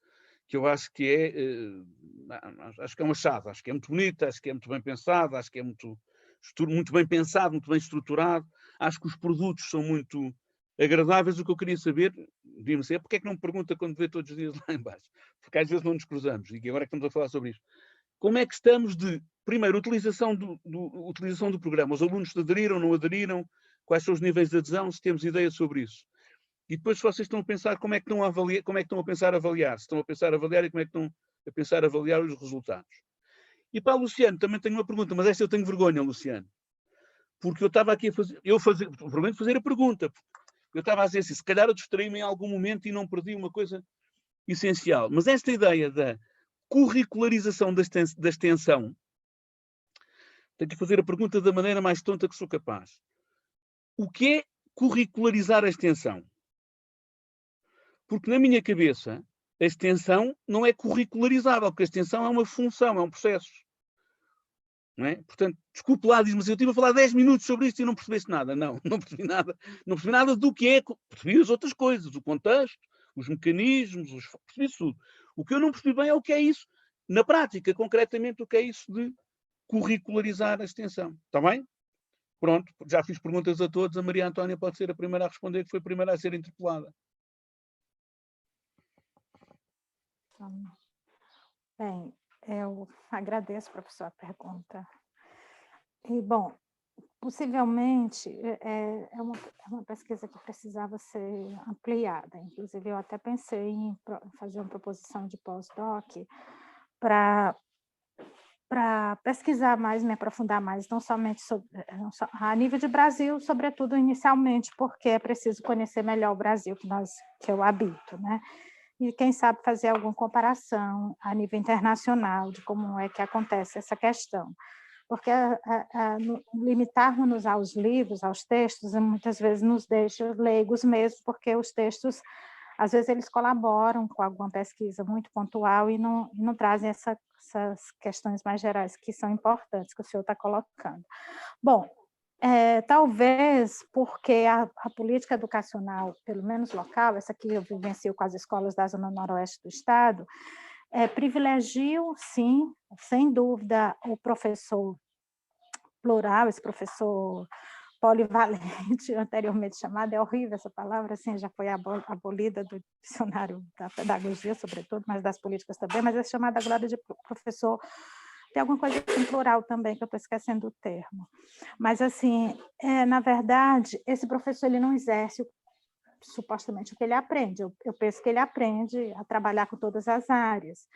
que eu acho que é um achado, acho que é muito bonito, acho que é muito bem pensado, acho que é muito bem pensado, muito bem estruturado, acho que os produtos são muito agradáveis. O que eu queria saber, digamos, é porque é que não me pergunta quando vê todos os dias lá em baixo, porque às vezes não nos cruzamos, e agora é que estamos a falar sobre isto. Como é que estamos de, primeiro, utilização do programa? Os alunos aderiram, não aderiram? Quais são os níveis de adesão? Se temos ideia sobre isso. E depois, se vocês estão a pensar, como é que estão a pensar avaliar? Se estão a pensar avaliar e como é que estão a pensar avaliar os resultados? E para a Luciano, também tenho uma pergunta, mas esta eu tenho vergonha, Luciano. Porque eu estava aqui a fazer a pergunta. Eu estava a dizer assim, se calhar eu distraí-me em algum momento e não perdi uma coisa essencial. Mas esta ideia da curricularização da extensão, tenho que fazer a pergunta da maneira mais tonta que sou capaz. O que é curricularizar a extensão? Porque na minha cabeça, a extensão não é curricularizável, porque a extensão é uma função, é um processo. Não é? Portanto, desculpe lá, diz-me assim, eu estive a falar 10 minutos sobre isto e não percebeste nada. Não percebi nada. Não percebi nada do que é. Percebi as outras coisas, o contexto, os mecanismos, percebi tudo. O que eu não percebi bem é o que é isso, na prática, concretamente, o que é isso de curricularizar a extensão. Está bem? Pronto, já fiz perguntas a todos. A Maria Antónia pode ser a primeira a responder, que foi a primeira a ser interpelada. Bem, eu agradeço, professor, a pergunta. E, bom, possivelmente é uma pesquisa que precisava ser ampliada. Inclusive, eu até pensei em fazer uma proposição de pós-doc para pesquisar mais, me aprofundar mais, não somente a nível de Brasil, sobretudo inicialmente, porque é preciso conhecer melhor o Brasil que eu habito, né? E quem sabe fazer alguma comparação a nível internacional de como é que acontece essa questão. Porque limitarmos-nos aos livros, aos textos, muitas vezes nos deixa leigos mesmo, porque os textos, às vezes, eles colaboram com alguma pesquisa muito pontual e não trazem essas questões mais gerais que são importantes, que o senhor está colocando. Bom, Talvez porque a política educacional, pelo menos local, essa que eu vivencio com as escolas da Zona Noroeste do Estado, privilegiam, sim, sem dúvida, o professor plural, esse professor polivalente, anteriormente chamado, é horrível essa palavra, assim, já foi abolida do dicionário da pedagogia, sobretudo, mas das políticas também, mas é chamada agora de professor, tem alguma coisa com plural também, que eu estou esquecendo o termo. Mas, assim, na verdade, esse professor ele não exerce supostamente o que ele aprende. Eu penso que ele aprende a trabalhar com todas as áreas.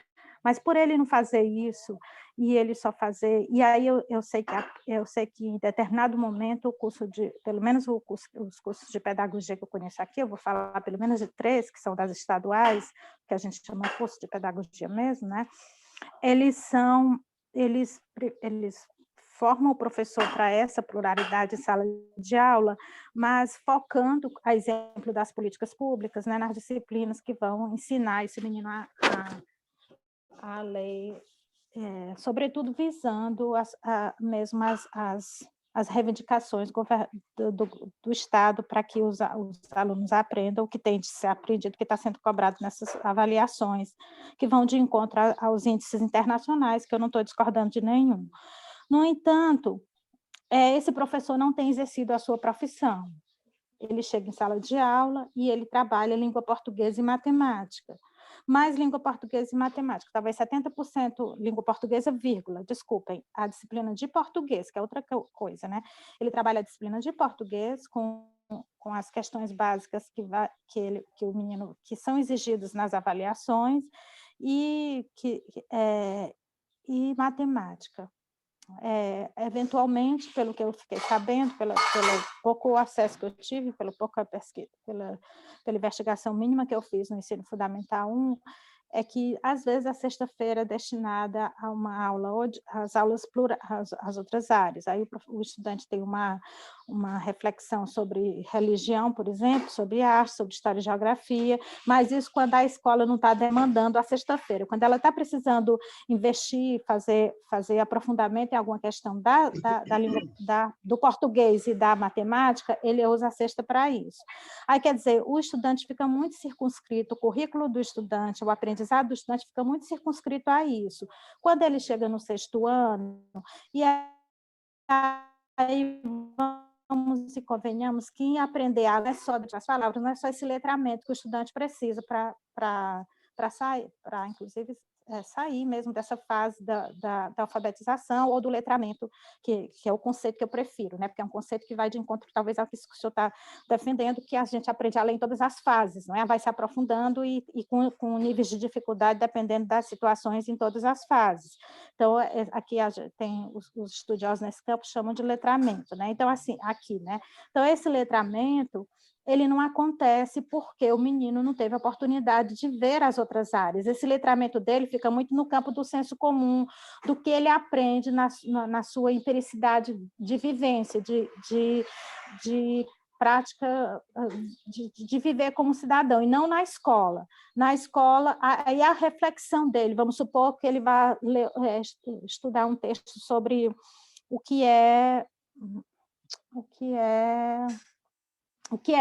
Mas por ele não fazer isso, e ele só fazer... E aí eu sei que em determinado momento, o curso pelo menos os cursos de pedagogia que eu conheço aqui, eu vou falar pelo menos de 3, que são das estaduais, que a gente chama curso de pedagogia mesmo, né? Eles formam o professor para essa pluralidade em sala de aula, mas focando, a exemplo das políticas públicas, né, nas disciplinas que vão ensinar esse menino a ler, sobretudo visando mesmo as reivindicações do Estado para que os alunos aprendam o que tem de ser aprendido, que está sendo cobrado nessas avaliações, que vão de encontro aos índices internacionais, que eu não estou discordando de nenhum. No entanto, esse professor não tem exercido a sua profissão. Ele chega em sala de aula e ele trabalha língua portuguesa e matemática. Mais língua portuguesa e matemática, talvez 70% língua portuguesa, vírgula, desculpem, a disciplina de português, que é outra coisa, né? Ele trabalha a disciplina de português com as questões básicas que o menino, que são exigidas nas avaliações, e matemática. Eventualmente, pelo que eu fiquei sabendo, pelo pouco acesso que eu tive, pela pouca pesquisa, pela investigação mínima que eu fiz no ensino fundamental 1, é que, às vezes, a sexta-feira é destinada a uma aula, ou as aulas as outras áreas. Aí o estudante tem uma reflexão sobre religião, por exemplo, sobre arte, sobre história e geografia, mas isso quando a escola não está demandando a sexta-feira. Quando ela está precisando investir, fazer aprofundamento em alguma questão da língua, do português e da matemática, ele usa a sexta para isso. Aí, quer dizer, o estudante fica muito circunscrito, o currículo do estudante, o aprendizado do estudante fica muito circunscrito a isso. Quando ele chega no 6º ano, e aí vamos e convenhamos que aprender não é só as palavras, não é só esse letramento que o estudante precisa para sair, para, inclusive, sair mesmo dessa fase da alfabetização ou do letramento, que é o conceito que eu prefiro, né? Porque é um conceito que vai de encontro, talvez, ao que o senhor está defendendo, que a gente aprende a ler em todas as fases, não é? Vai se aprofundando e com níveis de dificuldade, dependendo das situações em todas as fases. Então, aqui tem os estudiosos nesse campo chamam de letramento, né? Então, assim, aqui, né? Então, esse letramento, ele não acontece porque o menino não teve a oportunidade de ver as outras áreas. Esse letramento dele fica muito no campo do senso comum, do que ele aprende na sua empiricidade de vivência, de prática, de viver como cidadão, e não na escola. Na escola, aí a reflexão dele, vamos supor que ele vá estudar um texto sobre o que é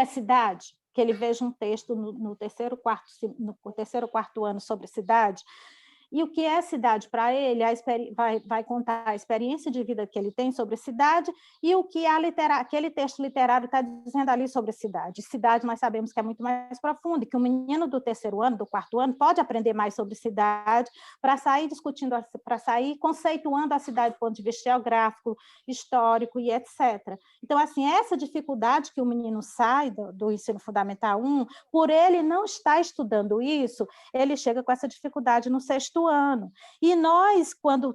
cidade, que ele veja um texto no terceiro, quarto ano sobre cidade, e o que é cidade para ele, vai contar a experiência de vida que ele tem sobre cidade e o que aquele texto literário está dizendo ali sobre cidade. Cidade nós sabemos que é muito mais profundo, e que o menino do 3º ano, do 4º ano, pode aprender mais sobre cidade para sair discutindo, para sair conceituando a cidade do ponto de vista geográfico, histórico e etc. Então, assim, essa dificuldade que o menino sai do ensino fundamental 1, por ele não estar estudando isso, ele chega com essa dificuldade no 6º ano. E nós, quando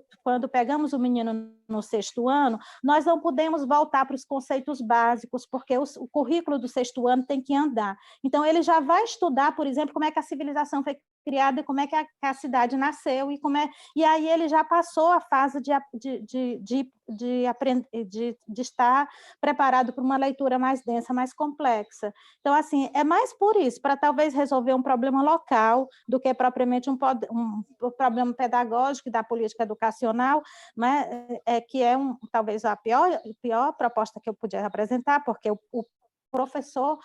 pegamos o menino no 6º ano, nós não podemos voltar para os conceitos básicos, porque o currículo do 6º ano tem que andar. Então, ele já vai estudar, por exemplo, como é que a civilização foi criada e como é que a cidade nasceu, e aí ele já passou a fase de estar preparado para uma leitura mais densa, mais complexa. Então, assim, é mais por isso, para talvez resolver um problema local, do que propriamente um problema pedagógico da política educacional, né, que é talvez a pior proposta que eu podia apresentar, porque o professor,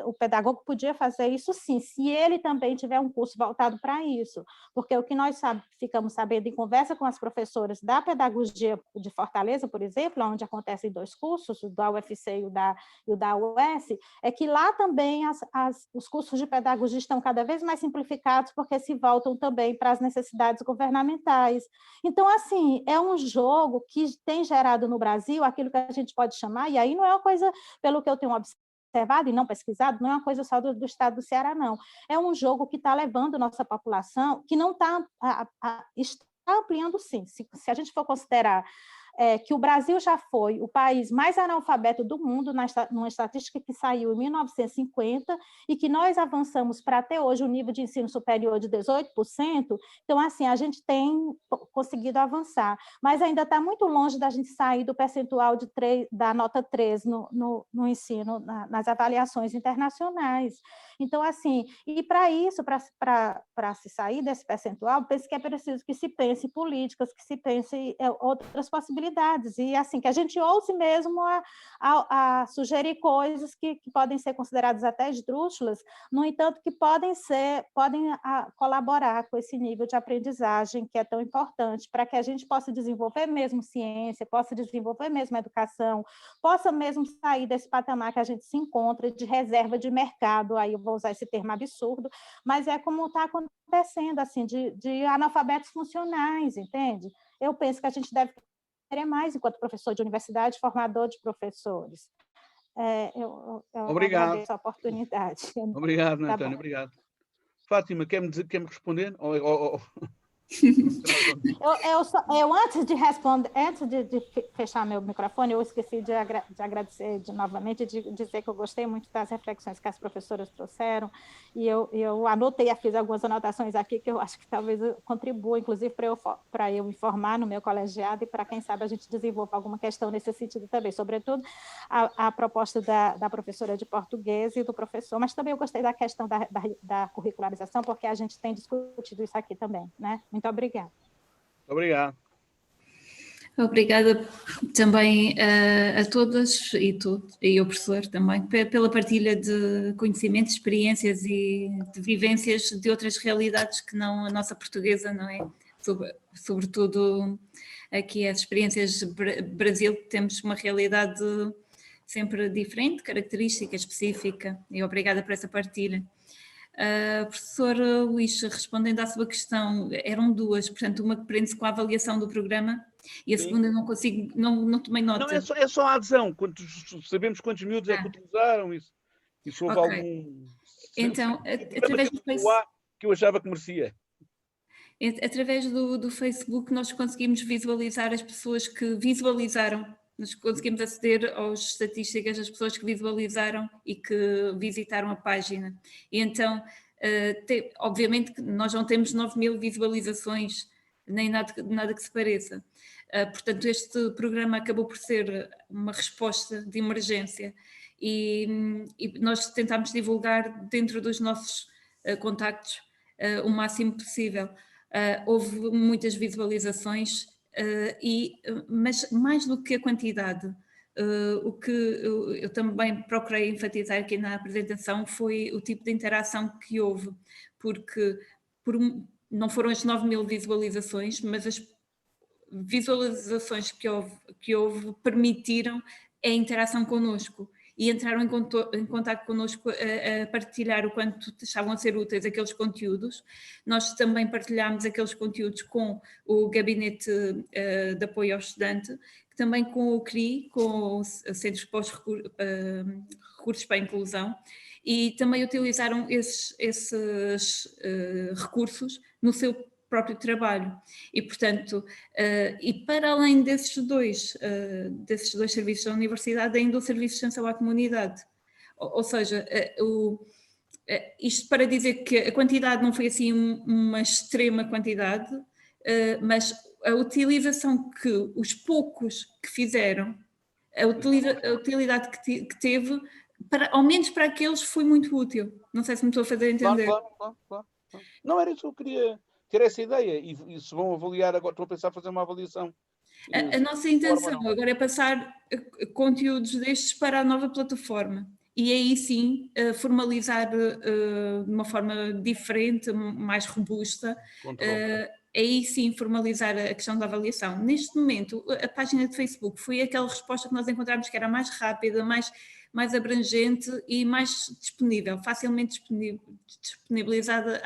o pedagogo podia fazer isso sim, se ele também tiver um curso voltado para isso, porque o que nós ficamos sabendo em conversa com as professoras da pedagogia de Fortaleza, por exemplo, onde acontecem 2 cursos, o da UFC e o da UES, é que lá também os cursos de pedagogia estão cada vez mais simplificados, porque se voltam também para as necessidades governamentais. Então, assim, é um jogo que tem gerado no Brasil aquilo que a gente pode chamar, e aí não é uma coisa, pelo que eu tenho observado e não pesquisado, não é uma coisa só do estado do Ceará, não. É um jogo que está levando nossa população, que não está ampliando, sim. Se a gente for considerar que o Brasil já foi o país mais analfabeto do mundo, numa estatística que saiu em 1950, e que nós avançamos para até hoje o nível de ensino superior de 18%, então, assim, a gente tem conseguido avançar, mas ainda está muito longe da gente sair do percentual da nota 3 no ensino, nas avaliações internacionais. Então, assim, e para isso, para se sair desse percentual, penso que é preciso que se pense em políticas, que se pense em outras possibilidades, e assim, que a gente ouse mesmo a sugerir coisas que podem ser consideradas até esdrúxulas, no entanto, que podem colaborar com esse nível de aprendizagem que é tão importante, para que a gente possa desenvolver mesmo ciência, possa desenvolver mesmo educação, possa mesmo sair desse patamar que a gente se encontra de reserva de mercado, aí eu vou usar esse termo absurdo, mas é como está acontecendo, assim, de analfabetos funcionais, entende? Eu penso que a gente deve querer mais enquanto professor de universidade, formador de professores. Eu Obrigado. agradeço a oportunidade. Obrigado, Tá Antônio, bom. obrigado. Fátima, quer-me responder? Eu antes de responder, antes de fechar meu microfone, eu esqueci de agradecer novamente, de dizer que eu gostei muito das reflexões que as professoras trouxeram, e eu anotei, fiz algumas anotações aqui que eu acho que talvez contribua, inclusive, para eu informar no meu colegiado, e para, quem sabe, a gente desenvolva alguma questão nesse sentido também, sobretudo a proposta da professora de português e do professor, mas também eu gostei da questão da curricularização, porque a gente tem discutido isso aqui também, né? Muito obrigada. Obrigado. Obrigada também a todas e ao professor também pela partilha de conhecimentos, experiências e de vivências de outras realidades que não a nossa portuguesa, não é? Sobretudo aqui as experiências Brasil, temos uma realidade sempre diferente, característica, específica, e obrigada por essa partilha. Professor Luís, respondendo à sua questão, eram 2, portanto, uma que prende-se com a avaliação do programa e a segunda eu não consigo, não tomei nota. Não, é só a adesão, sabemos quantos miúdos é que utilizaram isso. E se houve algum... Então, através do Facebook, que eu achava que merecia. Através do Facebook nós conseguimos visualizar as pessoas que visualizaram, nós conseguimos aceder às estatísticas das pessoas que visualizaram e que visitaram a página. E então, obviamente que nós não temos 9.000 visualizações, nem nada que se pareça. Portanto, este programa acabou por ser uma resposta de emergência e nós tentámos divulgar dentro dos nossos contactos o máximo possível. Houve muitas visualizações, mas mais do que a quantidade, o que eu também procurei enfatizar aqui na apresentação foi o tipo de interação que houve, porque não foram as 9.000 visualizações, mas as visualizações que houve permitiram a interação connosco e entraram em contato connosco a partilhar o quanto estavam a ser úteis aqueles conteúdos. Nós também partilhámos aqueles conteúdos com o Gabinete de Apoio ao Estudante, também com o CRI, com o Centro de Recursos para a Inclusão, e também utilizaram esses recursos no seu próprio trabalho. E, portanto, e para além desses dois serviços da universidade, ainda o serviço de extensão à comunidade. Ou seja, Isto para dizer que a quantidade não foi assim uma extrema quantidade, mas a utilização que os poucos que fizeram, a utilidade que teve, ao menos para aqueles, foi muito útil. Não sei se me estou a fazer entender. Claro. Não era isso que eu queria ter essa ideia. E se vão avaliar agora, estou a pensar fazer uma avaliação. A nossa intenção agora é passar conteúdos destes para a nova plataforma. E aí sim formalizar de uma forma diferente, mais robusta, aí sim formalizar a questão da avaliação. Neste momento, a página de Facebook foi aquela resposta que nós encontramos que era mais rápida, mais abrangente e mais disponível, facilmente disponibilizada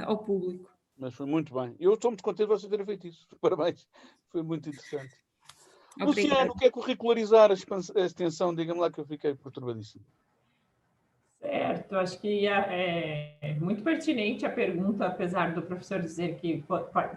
ao público. Mas foi muito bem. Eu estou muito contente de você ter feito isso. Parabéns. Foi muito interessante. Obrigada. Luciano, o que é curricularizar a extensão? Diga-me lá que eu fiquei perturbadíssimo. Certo, acho que é muito pertinente a pergunta, apesar do professor dizer que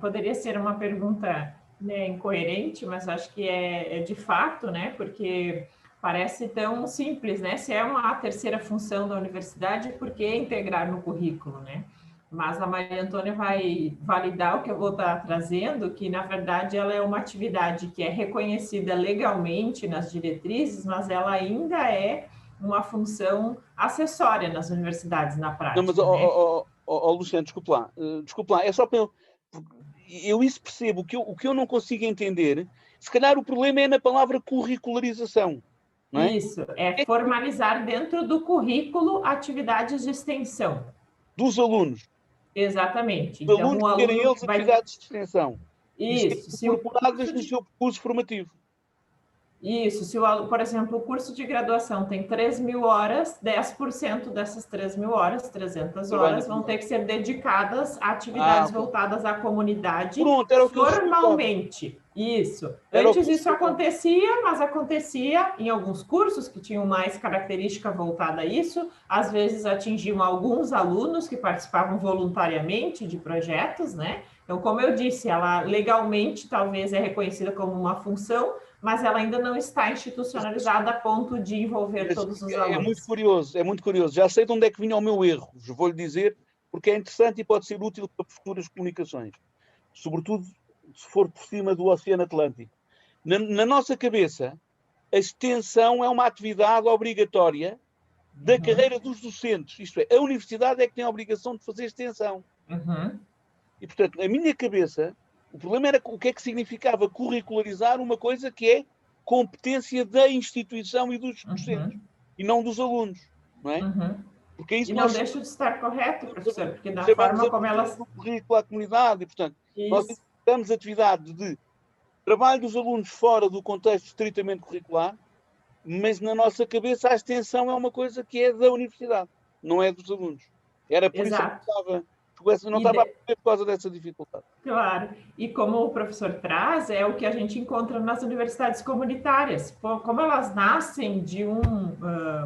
poderia ser uma pergunta, né, incoerente, mas acho que é de fato, né, porque parece tão simples, né? Se é uma terceira função da universidade, por que integrar no currículo, né? Mas a Maria Antônia vai validar o que eu vou estar trazendo, que na verdade ela é uma atividade que é reconhecida legalmente nas diretrizes, mas ela ainda é uma função acessória nas universidades na prática. Não, mas, Luciano, desculpe lá, é só para eu isso percebo, o que eu não consigo entender, se calhar o problema é na palavra curricularização, não é? Isso, é formalizar dentro do currículo atividades de extensão. Dos alunos. Exatamente. Os Então, alunos terem eles atividades de extensão. Isso, E serem incorporadas no seu percurso formativo. Isso, se por exemplo, o curso de graduação tem 3.000 horas, 10% dessas 3.000 horas, 300 horas, vão ter que ser dedicadas a atividades voltadas à comunidade. Pronto, era o que formalmente. Isso. Antes isso acontecia, mas acontecia em alguns cursos que tinham mais característica voltada a isso, às vezes atingiam alguns alunos que participavam voluntariamente de projetos, né? Então, como eu disse, ela legalmente talvez é reconhecida como uma função, mas ela ainda não está institucionalizada a ponto de envolver todos os alunos. É muito curioso. Já sei de onde é que vinha o meu erro. Vou-lhe dizer, porque é interessante e pode ser útil para futuras comunicações. Sobretudo se for por cima do Oceano Atlântico. Na nossa cabeça, a extensão é uma atividade obrigatória da carreira dos docentes. Isto é, a universidade é que tem a obrigação de fazer extensão. E, portanto, na minha cabeça, o problema era o que é que significava curricularizar uma coisa que é competência da instituição e dos docentes, e não dos alunos, não é? Porque isso e não deixa de estar correto, professor, porque da forma como elas... o currículo à comunidade, e, portanto, nós damos atividade de trabalho dos alunos fora do contexto estritamente curricular, mas na nossa cabeça a extensão é uma coisa que é da universidade, não é dos alunos. Era por isso que não estava a perceber por causa dessa dificuldade. Claro, e como o professor traz, é o que a gente encontra nas universidades comunitárias. Como elas nascem de um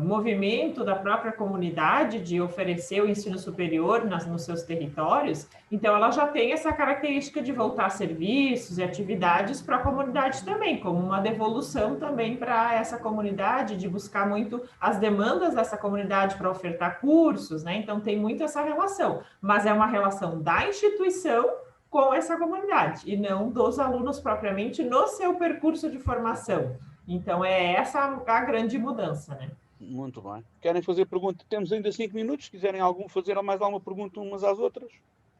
movimento da própria comunidade de oferecer o ensino superior nos seus territórios, então ela já tem essa característica de voltar serviços e atividades para a comunidade também, como uma devolução também para essa comunidade, de buscar muito as demandas dessa comunidade para ofertar cursos, né? Então tem muito essa relação, mas é uma relação da instituição com essa comunidade, e não dos alunos propriamente no seu percurso de formação. Então, é essa a grande mudança, né? Muito bem. Querem fazer pergunta? Temos ainda 5 minutos, se quiserem fazer mais alguma pergunta umas às outras.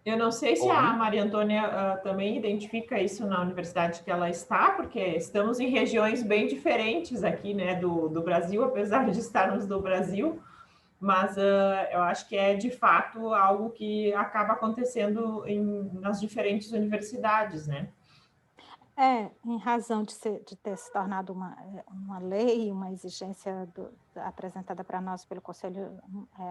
Eu não sei se a Maria Antônia também identifica isso na universidade que ela está, porque estamos em regiões bem diferentes aqui, né, do Brasil, apesar de estarmos no Brasil, mas eu acho que é, de fato, algo que acaba acontecendo nas diferentes universidades, né? Em razão de ter se tornado uma lei, uma exigência apresentada para nós pelo Conselho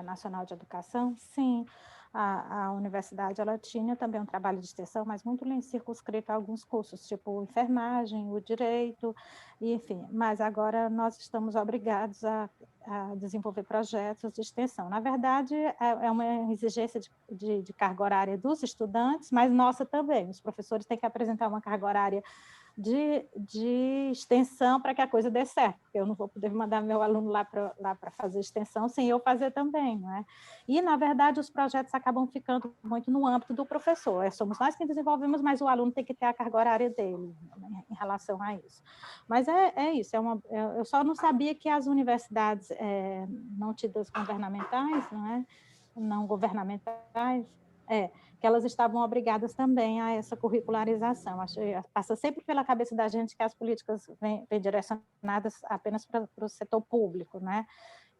Nacional de Educação, sim, a universidade ela tinha também um trabalho de extensão, mas muito circunscrito a alguns cursos, tipo enfermagem, o direito, enfim, mas agora nós estamos obrigados a desenvolver projetos de extensão. Na verdade, é uma exigência de carga horária dos estudantes, mas nossa também. Os professores têm que apresentar uma carga horária de extensão para que a coisa dê certo, porque eu não vou poder mandar meu aluno lá para fazer extensão sem eu fazer também, não é? E, na verdade, os projetos acabam ficando muito no âmbito do professor. Somos nós que desenvolvemos, mas o aluno tem que ter a carga horária dele, né, em relação a isso. Mas é isso, eu só não sabia que as universidades não tidas governamentais, não é? Não governamentais, que elas estavam obrigadas também a essa curricularização. Passa sempre pela cabeça da gente que as políticas vêm direcionadas apenas para o setor público, né?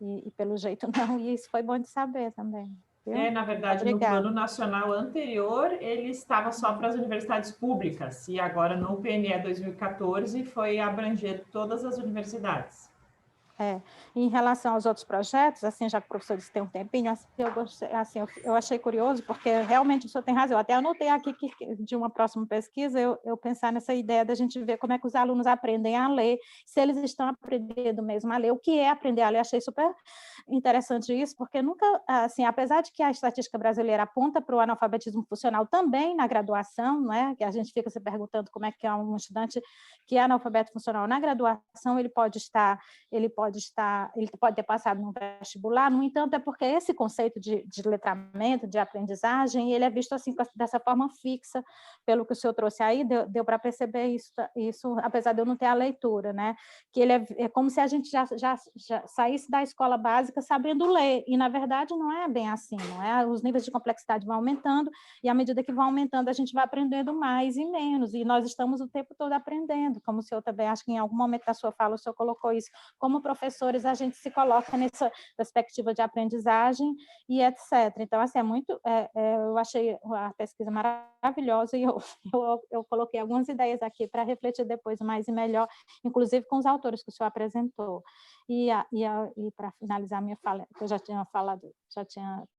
E pelo jeito não, e isso foi bom de saber também. Viu? Na verdade, Obrigada. No Plano Nacional anterior, ele estava só para as universidades públicas, e agora no PNE 2014 foi abranger todas as universidades. Em relação aos outros projetos, assim, já que o professor disse que tem um tempinho, eu achei curioso, porque realmente o senhor tem razão. Eu até anotei aqui que de uma próxima pesquisa, eu pensar nessa ideia da gente ver como é que os alunos aprendem a ler, se eles estão aprendendo mesmo a ler, o que é aprender a ler. Achei super interessante isso, porque nunca, assim, apesar de que a estatística brasileira aponta para o analfabetismo funcional também na graduação, não é? Que a gente fica se perguntando como é que é um estudante que é analfabeto funcional na graduação, ele pode ter passado no vestibular. No entanto, é porque esse conceito de letramento, de aprendizagem, ele é visto assim, dessa forma fixa, pelo que o senhor trouxe aí, deu para perceber isso, apesar de eu não ter a leitura, né? Que ele é como se a gente já saísse da escola básica sabendo ler, e na verdade não é bem assim, não é? Os níveis de complexidade vão aumentando, e à medida que vão aumentando, a gente vai aprendendo mais e menos, e nós estamos o tempo todo aprendendo, como o senhor também, acho que em algum momento da sua fala, o senhor colocou isso. Como professores, a gente se coloca nessa perspectiva de aprendizagem e etc. Então, assim, eu achei a pesquisa maravilhosa e eu coloquei algumas ideias aqui para refletir depois mais e melhor, inclusive com os autores que o senhor apresentou. E para finalizar a minha fala, que eu já tinha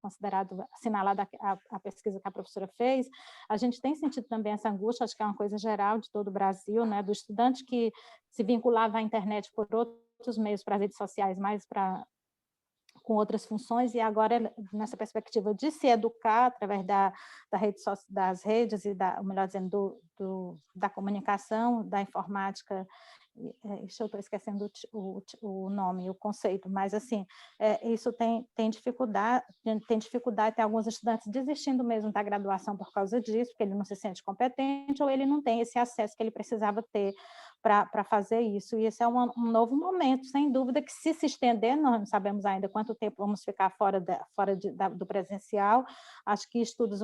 considerado, assinalado a pesquisa que a professora fez, a gente tem sentido também essa angústia, acho que é uma coisa geral de todo o Brasil, né, do estudante que se vinculava à internet por outros meios, para as redes sociais, mais com outras funções, e agora nessa perspectiva de se educar através das redes e melhor dizendo, da comunicação, da informática. Eu estou esquecendo o nome, o conceito, mas assim, isso tem dificuldade, tem alguns estudantes desistindo mesmo da graduação por causa disso, porque ele não se sente competente ou ele não tem esse acesso que ele precisava ter para fazer isso, e esse é um novo momento, sem dúvida, que se estender, nós não sabemos ainda quanto tempo vamos ficar fora do presencial. Acho que estudos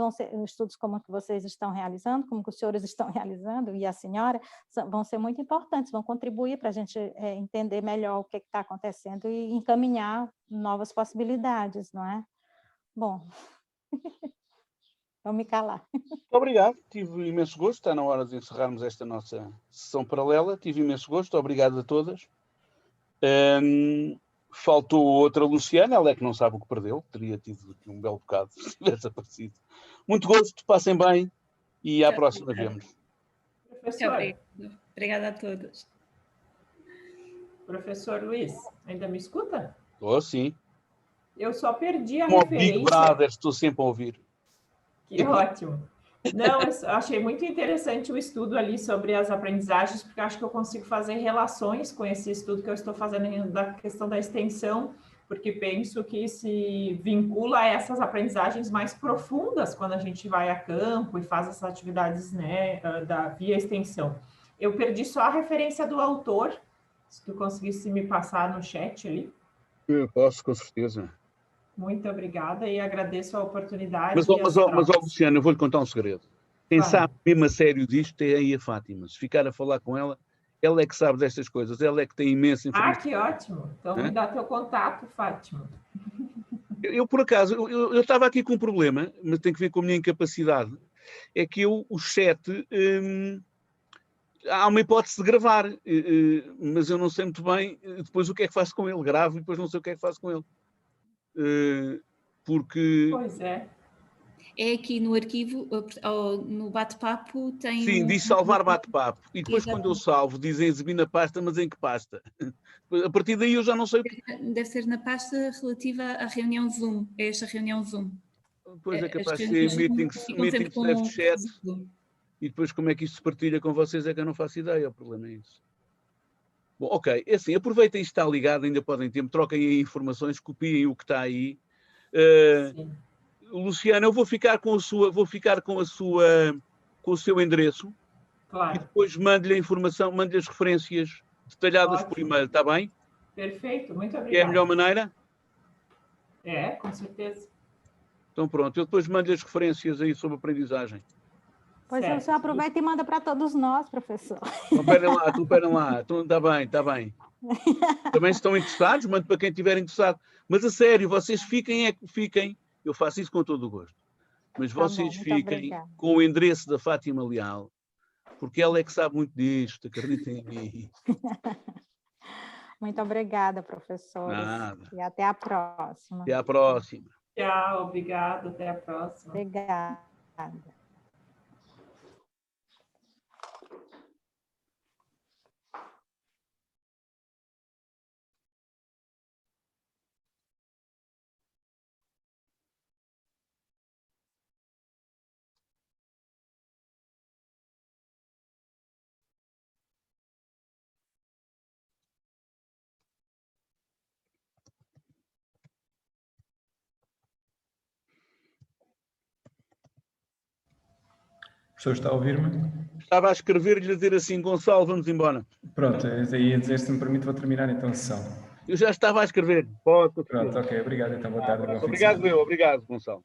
como que vocês estão realizando, como que os senhores estão realizando, e a senhora, vão ser muito importantes, vão contribuir para a gente entender melhor o que está acontecendo e encaminhar novas possibilidades, não é? Bom, vou me calar. Muito obrigado, tive imenso gosto, está na hora de encerrarmos esta nossa sessão paralela, tive imenso gosto, obrigado a todas. Faltou outra Luciana, ela é que não sabe o que perdeu, teria tido aqui um belo bocado se tivesse aparecido. Muito gosto, passem bem e à próxima vemos. Professor. Obrigada a todos. Professor Luiz, ainda me escuta? Estou sim. Eu só perdi a Como referência. Big Brother, estou sempre a ouvir. Que ótimo. Não, eu achei muito interessante o estudo ali sobre as aprendizagens, porque acho que eu consigo fazer relações com esse estudo que eu estou fazendo da questão da extensão, porque penso que se vincula a essas aprendizagens mais profundas quando a gente vai a campo e faz essas atividades, né, via extensão. Eu perdi só a referência do autor, se tu conseguisse me passar no chat ali. Eu posso, com certeza. Muito obrigada e agradeço a oportunidade. Mas Luciano, eu vou-lhe contar um segredo. Quem sabe mesmo a sério disto é aí a Fátima. Se ficar a falar com ela, ela é que sabe destas coisas, ela é que tem imensa informação. Que ótimo. Então, me dá teu contato, Fátima. Eu por acaso, eu estava aqui com um problema, mas tem que ver com a minha incapacidade. É que o chat... há uma hipótese de gravar, mas eu não sei muito bem depois o que é que faço com ele. Gravo e depois não sei o que é que faço com ele. Porque... Pois é. É aqui no arquivo, no bate-papo tem... Sim, diz salvar bate-papo. E depois exatamente, quando eu salvo, dizem exibir na pasta, mas em que pasta? A partir daí eu já não sei o que... Deve ser na pasta relativa à reunião Zoom, a esta reunião Zoom. Pois é capaz de ser meetings left chat. E depois como é que isto se partilha com vocês é que eu não faço ideia, o problema é isso. Bom, ok, é assim, aproveitem isto está ligado, ainda podem ter, troquem aí informações, copiem o que está aí. Luciana, eu vou ficar com o seu endereço. Claro. E depois mande-lhe a informação, mande-lhe as referências detalhadas por e-mail, está bem? Perfeito, muito obrigada. É a melhor maneira? É, com certeza. Então pronto, eu depois mando-lhe as referências aí sobre aprendizagem. Pois o senhor aproveita e manda para todos nós, professor. Então esperem lá, então, está bem, está bem. Também se estão interessados, mando para quem estiver interessado. Mas a sério, vocês fiquem, eu faço isso com todo o gosto. Mas vocês fiquem com o endereço da Fátima Leal, porque ela é que sabe muito disto, acreditem em mim. Muito obrigada, professor. Nada. E até a próxima. Até a próxima. Tchau, obrigado, até a próxima. Obrigada. O professor está a ouvir-me? Estava a escrever-lhe a dizer assim, Gonçalo, vamos embora. Pronto, eu ia dizer, se me permite, vou terminar então a sessão. Eu já estava a escrever. Pode. Pronto, ok, obrigado então, boa tarde. Obrigado, Gonçalo.